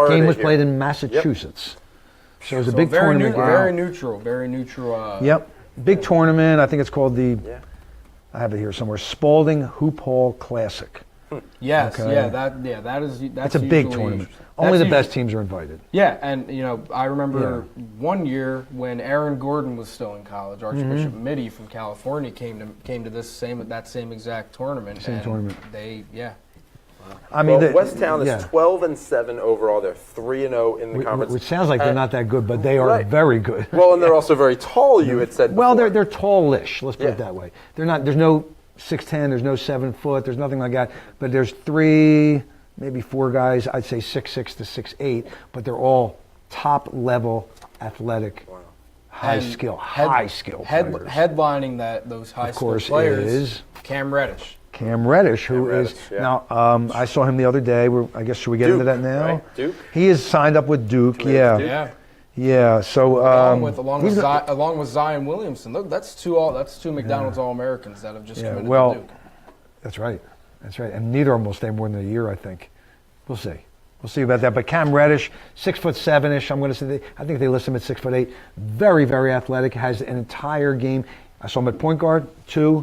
Game was played in Massachusetts. Yep. So it was a big tournament. Very neutral. Yep. Big tournament. I think it's called I have it here somewhere, Spalding Hoop Hall Classic. Yes, okay. That's a big tournament. Only the best teams are invited. Yeah, and I remember one year when Aaron Gordon was still in college, Archbishop Mitty from California came to that same exact tournament. I mean, Westtown is 12-7 overall. They're 3-0 in the conference. Which sounds like they're not that good, but they are very good. Well, and they're also very tall. You had said. Well, before. they're tallish. Let's put it that way. They're not. There's no 6'10". There's no 7 foot. There's nothing like that. But there's 3, maybe 4 guys. I'd say 6'6" to 6'8". But they're all top level athletic, high skill players. Headlining those high skill players is Cam Reddish. Now, I saw him the other day. I guess should we get Duke, into that now? Right? Duke. He is signed up with Duke. Yeah. So along with Zion Williamson, look, that's two McDonald's All-Americans that have just committed to Duke. That's right. And neither of them will stay more than a year, I think. We'll see about that. But Cam Reddish, 6'7"ish. I'm going to say I think they list him at 6'8". Very, very athletic. Has an entire game. I saw him at point guard, 2.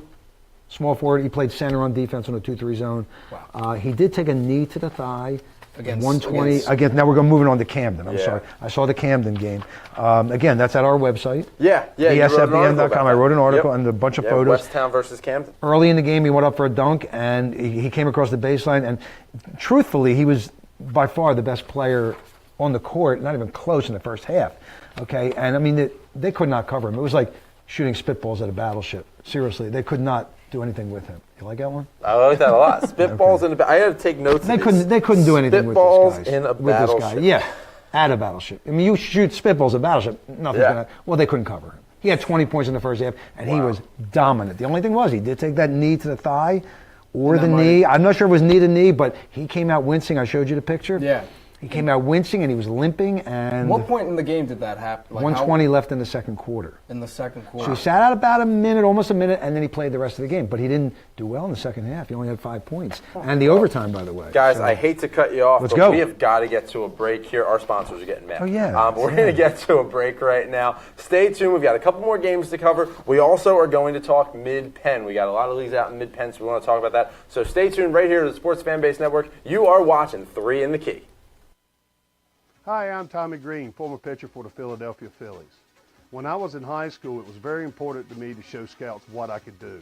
Small forward. He played center on defense on a 2-3 zone. Wow. He did take a knee to the thigh. Against 120. Again, now we're moving on to Camden. I'm sorry. I saw the Camden game. Again, that's at our website. Yeah. SFBN.com. I wrote an article and a bunch of photos. Westtown versus Camden. Early in the game, he went up for a dunk, and he came across the baseline. And truthfully, he was by far the best player on the court, not even close in the first half. Okay? And, I mean, they could not cover him. It was like shooting spitballs at a battleship. Seriously, they could not do anything with him. You like that one? I like that a lot. Spitballs in a I had to take notes. They couldn't do anything with this guy. Spitballs in a battleship. Yeah, at a battleship. I mean, you shoot spitballs at a battleship. Nothing's gonna. Well, they couldn't cover him. He had 20 points in the first half, and he was dominant. The only thing was he did take that knee to the thigh or the knee. I'm not sure it was knee to knee, but he came out wincing. I showed you the picture. Yeah. He came out wincing and he was limping. And what point in the game did that happen? 120 left in the second quarter. So he sat out about almost a minute, and then he played the rest of the game. But he didn't do well in the second half. He only had 5 points. And the overtime, by the way. Guys, I hate to cut you off, Let's but go. we have got to get to a break here. Our sponsors are getting mad. Oh, yeah. We're going to get to a break right now. Stay tuned. We've got a couple more games to cover. We also are going to talk Mid-Penn. We got a lot of leagues out in Mid-Penn, so we want to talk about that. So stay tuned right here to the Sports Fan Base Network. You are watching 3 in the Key. Hi, I'm Tommy Green, former pitcher for the Philadelphia Phillies. When I was in high school, it was very important to me to show scouts what I could do.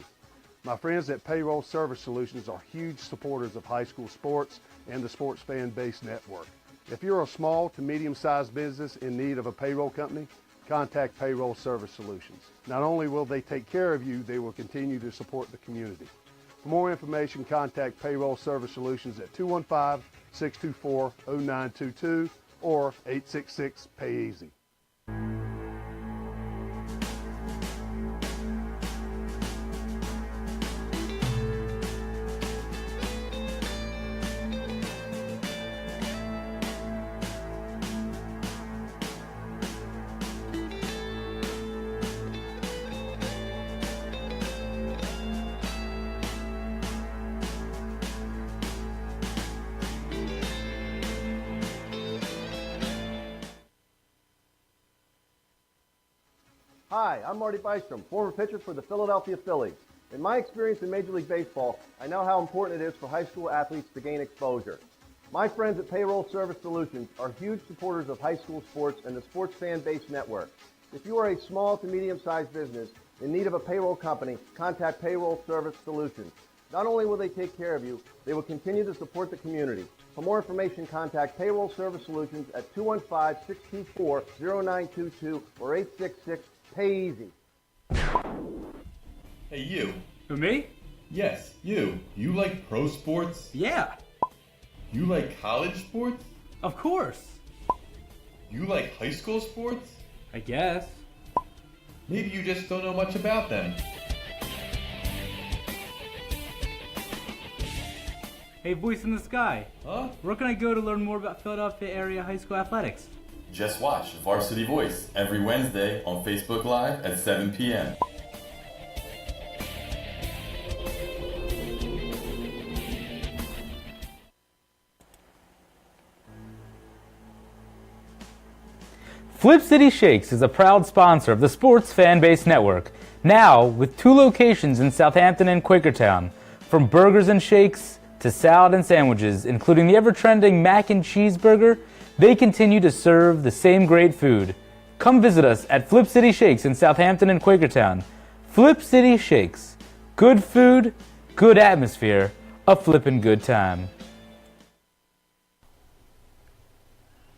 My friends at Payroll Service Solutions are huge supporters of high school sports and the Sports Fan Base Network. If you're a small to medium-sized business in need of a payroll company, contact Payroll Service Solutions. Not only will they take care of you, they will continue to support the community. For more information, contact Payroll Service Solutions at 215-624-0922 or 866-PAY-EASY. Hi, I'm Marty Bystrom, former pitcher for the Philadelphia Phillies. In my experience in Major League Baseball, I know how important it is for high school athletes to gain exposure. My friends at Payroll Service Solutions are huge supporters of high school sports and the Sports Fan Base Network. If you are a small to medium-sized business in need of a payroll company, contact Payroll Service Solutions. Not only will they take care of you, they will continue to support the community. For more information, contact Payroll Service Solutions at 215-624-0922 or 866-PAY-EASY. Hey, you. Who, me? Yes, you. You like pro sports? Yeah, You like college sports? of course. You like high school sports? I guess. Maybe you just don't know much about them. Hey, voice in the sky. Huh? Where can I go to learn more about Philadelphia area high school athletics? Just watch Varsity Voice every Wednesday on Facebook Live at 7 p.m. Flip City Shakes is a proud sponsor of the Sports Fan Base Network, now with 2 locations in Southampton and Quakertown. From burgers and shakes to salad and sandwiches, including the ever-trending mac and cheeseburger, they continue to serve the same great food. Come visit us at Flip City Shakes in Southampton and Quakertown. Flip City Shakes. Good food, good atmosphere, a flippin' good time.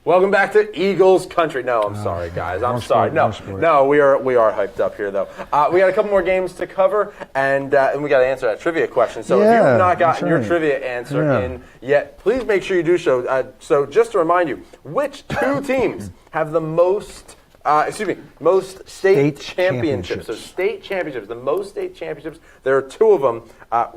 Welcome back to Eagles country. No, I'm sorry, guys. I'm sorry. No, we are hyped up here, though. We got a couple more games to cover, and we got to answer that trivia question. So if you have not gotten your trivia answer in yet, please make sure you do so. So just to remind you, which 2 teams have the most state championships? So state championships, the most state championships. There are 2 of them.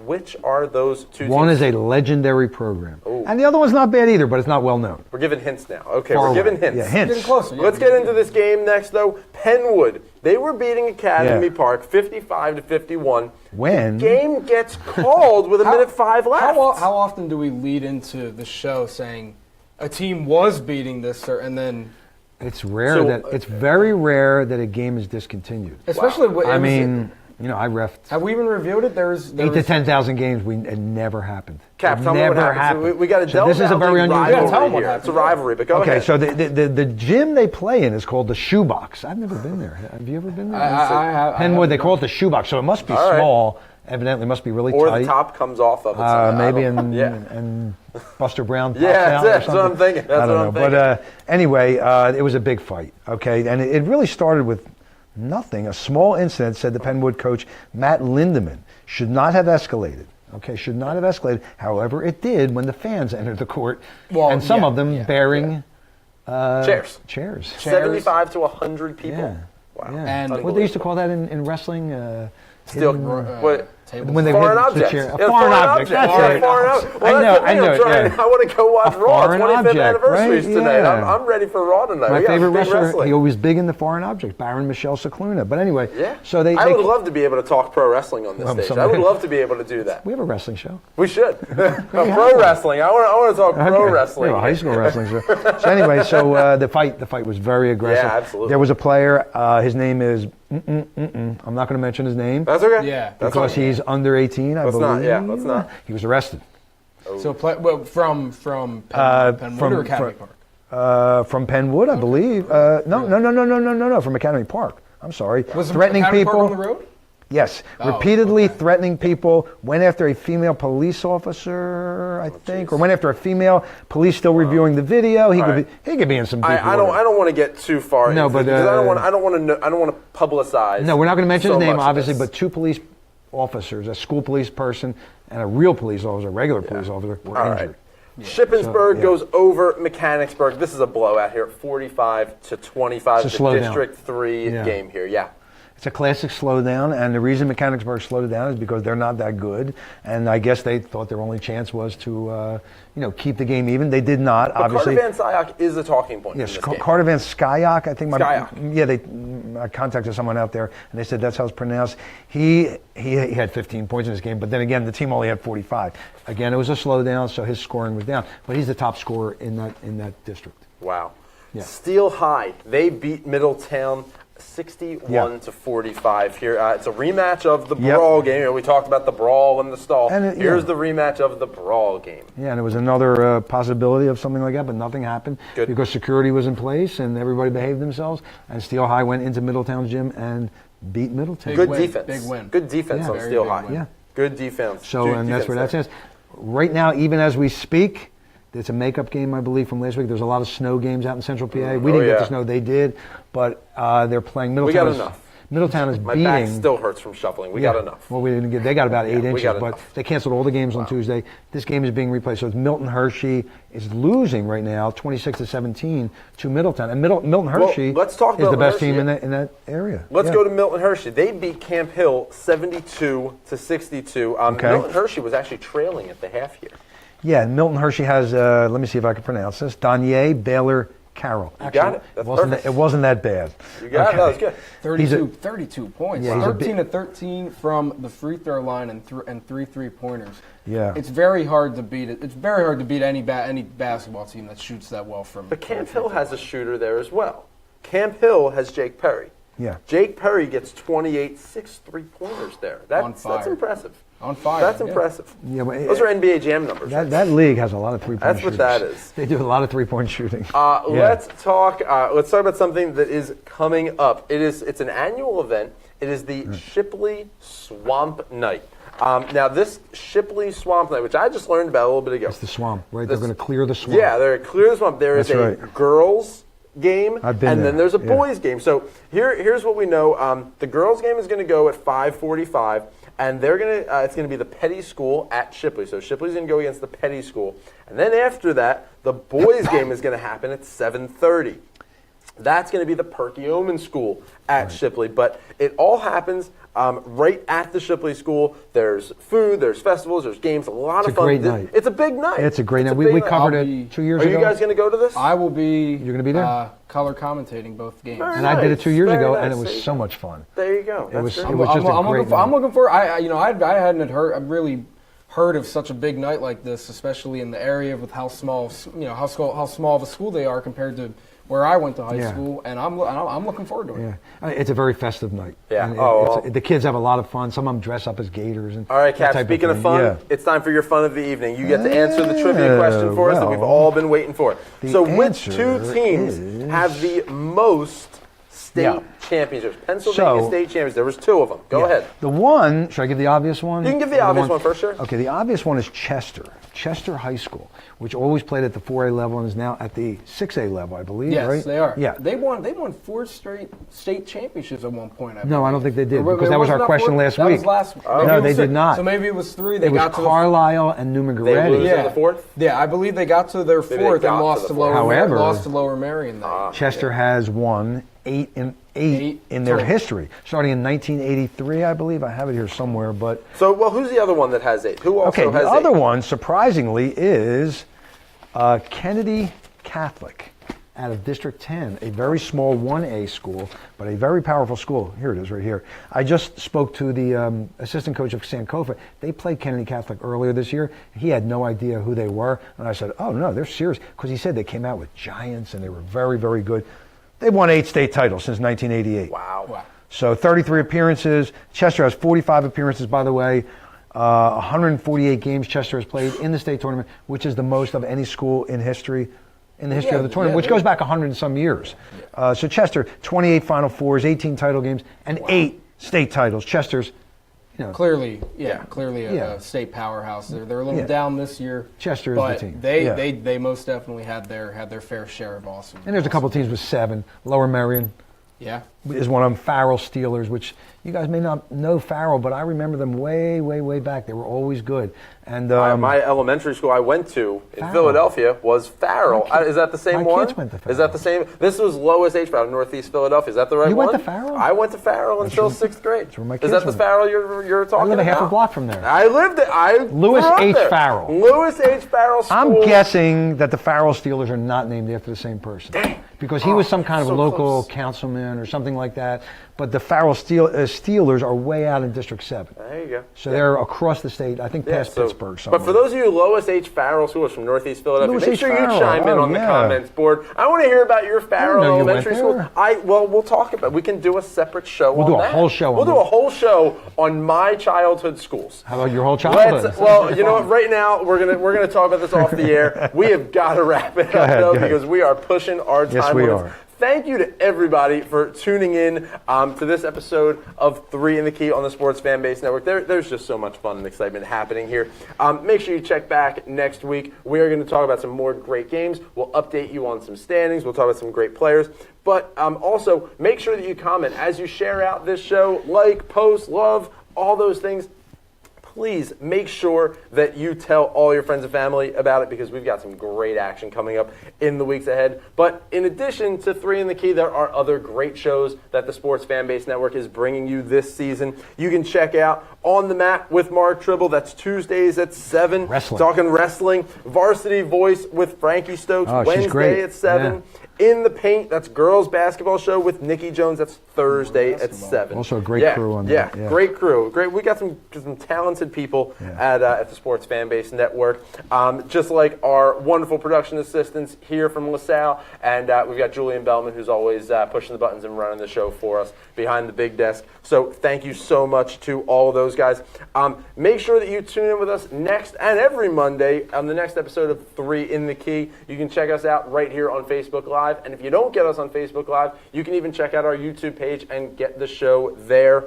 Which are those 2 teams? One is a legendary program. Ooh. And the other one's not bad either, but it's not well known. We're giving hints now. Okay, Far we're giving away. hints. Yeah, hints. Getting closer. Let's get into this game next, though. Penwood. They were beating Academy Park 55-51. When? The game gets called with a minute 5 left. How often do we lead into the show saying a team was beating this, and then... It's rare it's very rare that a game is discontinued. Especially when I mean, I refed. Have we even reviewed it? There 8 to 10,000 games. It never happened. Cap, It tell me what never happened. happened. We got to delve This is a very unusual. Yeah, tell 'em what here. happened. It's a rivalry, but go ahead. So the gym they play in is called the Shoebox. I've never been there. Have you ever been there? I have. Penwood, they call it the Shoebox, so it must be small. Evidently, it must be really or tight. the top comes off of it. somehow. Maybe and Buster Brown pops Yeah, out. that's what I'm thinking. That's I don't what know. I'm thinking. But anyway, it was a big fight. Okay, and it really started with nothing. A small incident said the Penwood coach Matt Lindemann should not have escalated. Okay, should not have escalated. However, it did when the fans entered the court, and some of them bearing chairs. 75 to 100 people. Yeah. Wow. Yeah. And what they used to call that in wrestling. Still, when they foreign hit the objects. chair. Yeah, Foreign object. That's Yeah, it. foreign object. Well, I know. I want to go watch Raw. foreign 25th object, anniversaries right? tonight. Yeah. I'm ready for Raw tonight. My We got favorite big wrestler, wrestling. he was big in the foreign object, Baron Michel Cicluna. But anyway, so I would love to be able to talk pro wrestling on this stage. I would love to be able to do that. We have a wrestling show. We should. Pro wrestling. I want to talk pro wrestling. We have a high school wrestling show. So anyway, the fight was very aggressive. Yeah, absolutely. There was a player. His name is. I'm not going to mention his name. That's okay. Yeah. Because he's under 18, I believe. Let's not. He was arrested. So from Penwood or Academy Park? From Penwood, I believe. No, from Academy Park. I'm sorry. Was threatening Academy people Park on the road? Yes, repeatedly threatening people. Went after a female police officer, I think, or went after a female. Police still reviewing the video. He could be in some deep water. I don't want to get too far. No, into but because I don't want to publicize. No, we're not going to mention so his name, much of obviously, this. but 2 police officers, a school police person and a real police officer, a regular police officer, were injured. Shippensburg goes over Mechanicsburg. This is a blowout here, 45-25. It's a the slowdown. District 3 game here. Yeah. It's a classic slowdown, and the reason Mechanicsburg slowed it down is because they're not that good, and I guess they thought their only chance was to, keep the game even. They did not, But obviously. Carter Van Sciak is a talking point. Yes, in this game. Carter Van Sciak, I think. Sciak. I contacted someone out there, and they said that's how it's pronounced. He had 15 points in this game, but then again, the team only had 45. Again, it was a slowdown, so his scoring was down. But he's the top scorer in that district. Wow. Yeah. Steel High, they beat Middletown 61-45 here. It's a rematch of the brawl game. You know, we talked about the brawl and the stall. And here's the rematch of the brawl game. Yeah, and it was another possibility of something like that, but nothing happened because security was in place and everybody behaved themselves. And Steel High went into Middletown's gym and beat Middletown. Good defense. Big win. Good defense on Steel High. Yeah. Good defense. So, and that's where that says. Right now, even as we speak, it's a makeup game, I believe, from last week. There's a lot of snow games out in Central PA. We didn't get the snow. They did, but they're playing Middletown. We got enough. Middletown is My beating. back still hurts from shuffling. We got enough. Well, we didn't get. They got about 8 inches, but enough. they canceled all the games on Tuesday. This game is being replayed. So it's Milton Hershey is losing right now, 26-17 to Middletown, and Milton Hershey let's talk is the best Hershey. team in that area. Let's go to Milton Hershey. They beat Camp Hill 72-62. Milton Hershey was actually trailing at the half here. Yeah, Milton Hershey has, let me see if I can pronounce this, Danier Baylor Carroll. You got it. That's perfect. It wasn't that bad. You got it. That was good. 32 points. Yeah, 13-13 from the free throw line and 3 3-pointers. Yeah. It's very hard to beat it. It's very hard to beat any basketball team that shoots that well from. But Camp Hill has a shooter there as well. Camp Hill has Jake Perry. Yeah. Jake Perry gets 28 6 3-pointers there. That's impressive. On fire. That's impressive. Yeah, but those are NBA Jam numbers. That league has a lot of 3-point That's shooters. what that is. They do a lot of 3-point shooting. Let's talk about something that is coming up. It's an annual event. It is the Shipley Swamp Night. Now, this Shipley Swamp Night, which I just learned about a little bit ago. It's the swamp, right? They're going to clear the swamp. Yeah, they're going to clear the swamp. There is a girls' game, and then there's a boys' game. So here's what we know. The girls' game is going to go at 5:45. And they're it's going to be the Petty School at Shipley. So Shipley's going to go against the Petty School. And then after that, the boys' game is going to happen at 7:30. That's going to be the Perkiomen School at Shipley. But it all happens right at the Shipley School. There's food, there's festivals, there's games, a lot of fun. It's a great night. It's a big night. It's a great night. We covered it 2 years ago. Are you guys going to go to this? I will be. You're going to be there? Color commentating both games. And I did it 2 years ago, and it was so much fun. There you go. It was just a I'm great night. looking for. I hadn't really heard of such a big night like this, especially in the area with how small of a school they are compared to where I went to high school, and I'm looking forward to it. Yeah, it's a very festive night. Yeah. The kids have a lot of fun. Some of them dress up as gators. And all right, Cap, speaking of fun, it's time for your fun of the evening. You get to answer the trivia question for us that we've all been waiting for. So which two teams have the most state championships? Pennsylvania state champions. There was 2 of them. Go ahead. The one, should I give the obvious one? You can give the obvious one first, sure. Okay, the obvious one is Chester High School, which always played at the 4A level and is now at the 6A level, I believe, yes, right? Yes, they are. Yeah. They won 4 straight state championships at one point, I believe. No, I don't think they did, because that was our question last week. Was last week. No, they did not. So maybe it was 3. It was Carlisle and Newman They Goretti. lose in the 4th? Yeah, I believe they got to their 4th and lost to Lower Marion. Chester has won 8 in their history, starting in 1983, I believe. I have it here somewhere, but so who's the other one that has 8? Who also has 8? The other one, surprisingly, is Kennedy Catholic out of District 10, a very small 1A school, but a very powerful school. Here it is right here. I just spoke to the assistant coach of Sankofa. They played Kennedy Catholic earlier this year. He had no idea who they were, and I said, oh, no, they're serious, because he said they came out with giants, and they were very, very good. They've won 8 state titles since 1988. Wow. So 33 appearances. Chester has 45 appearances, by the way. 148 games Chester has played in the state tournament, which is the most of any school in history, of the tournament, which goes back 100 and some years. So Chester, 28 Final Fours, 18 title games, and 8 state titles. Chester's, clearly a state powerhouse. They're a little down this year. Chester is the team. They most definitely had their fair share of awesome. And there's a couple of teams with 7. Lower Marion. Yeah. Is one of them. Farrell Steelers, which you guys may not know Farrell, but I remember them way, way, way back. They were always good. And my elementary school I went to in Philadelphia was Farrell. Is that the same one? My kids went to Farrell. Is that the same? This was lowest age Farrell, Northeast Philadelphia. Is that the right one? You went to Farrell? I went to Farrell until 6th grade. That's where my kids Is that the went. Farrell you're talking about? I live a half a block from there. I lived it. Lewis H. Farrell. Lewis H. Farrell School. I'm guessing that the Farrell Steelers are not named after the same person. Because he was some kind of a local councilman or something something like that. But the Farrell Steelers are way out in District 7. There you go. So they're across the state, I think past Pittsburgh somewhere. But for those of you Lois H. Farrell schools from Northeast Philadelphia, Lois make H. sure Farrell. you chime in on the comments board. I want to hear about your Farrell know you went Elementary School. there. Well, we'll talk about. We can do a separate show. We'll on do a that. whole show. We'll do a whole show on my childhood schools. How about your whole childhood? Well, you know what? Right now we're gonna talk about this off the air. We have got to wrap it up though, because we are pushing our time. Yes, we limits. are. Thank you to everybody for tuning in to this episode of 3 in the Key on the Sports Fan Base Network. There's just so much fun and excitement happening here. Make sure you check back next week. We are going to talk about some more great games. We'll update you on some standings. We'll talk about some great players. But also, make sure that you comment as you share out this show, like, post, love, all those things. Please make sure that you tell all your friends and family about it, because we've got some great action coming up in the weeks ahead. But in addition to 3 in the Key, there are other great shows that the Sports Fan Base Network is bringing you this season. You can check out On the Mat with Mark Tribble. That's Tuesdays at 7. Wrestling. Talking wrestling. Varsity Voice with Frankie Stokes. Oh, she's great. Wednesday at 7. Yeah. In the Paint, that's girls basketball show with Nikki Jones. That's Thursday at 7. Also a great crew on that. Yeah, great crew. Great. We got some talented people at the Sports Fan Base Network. Just like our wonderful production assistants here from LaSalle, and we've got Julian Bellman, who's always pushing the buttons and running the show for us behind the big desk. So thank you so much to all of those guys. Make sure that you tune in with us next and every Monday on the next episode of 3 in the Key. You can check us out right here on Facebook Live. And if you don't get us on Facebook Live, you can even check out our YouTube page and get the show there.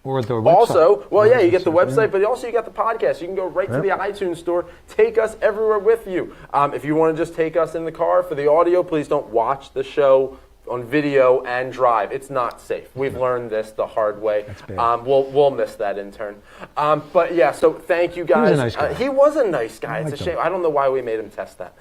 Or the website. Also, you get the website, but also you got the podcast. You can go right to the iTunes store. Take us everywhere with you. If you want to just take us in the car for the audio, please don't watch the show on video and drive. It's not safe. We've learned this the hard way. That's bad. We'll miss that intern. But yeah, so thank you guys. He was a nice guy. He was a nice guy. It's a shame. I don't know why we made him test that.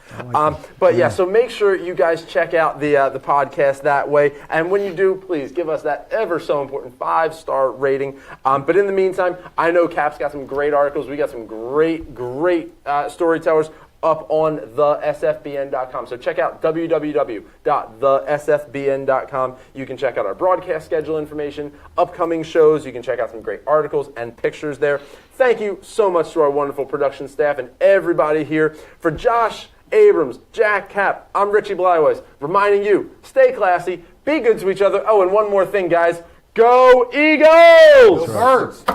But yeah, so make sure you guys check out the podcast that way. And when you do, please give us that ever so important 5-star rating. But in the meantime, I know Kapp's got some great articles. We got some great storytellers up on the SFBN.com. So check out www.thesfbn.com. You can check out our broadcast schedule information, upcoming shows. You can check out some great articles and pictures there. Thank you so much to our wonderful production staff and everybody here. For Josh Abrams, Jack Kapp, I'm Richie Blyweiss, reminding you, stay classy, be good to each other. Oh, and one more thing, guys. Go Eagles! Go Birds!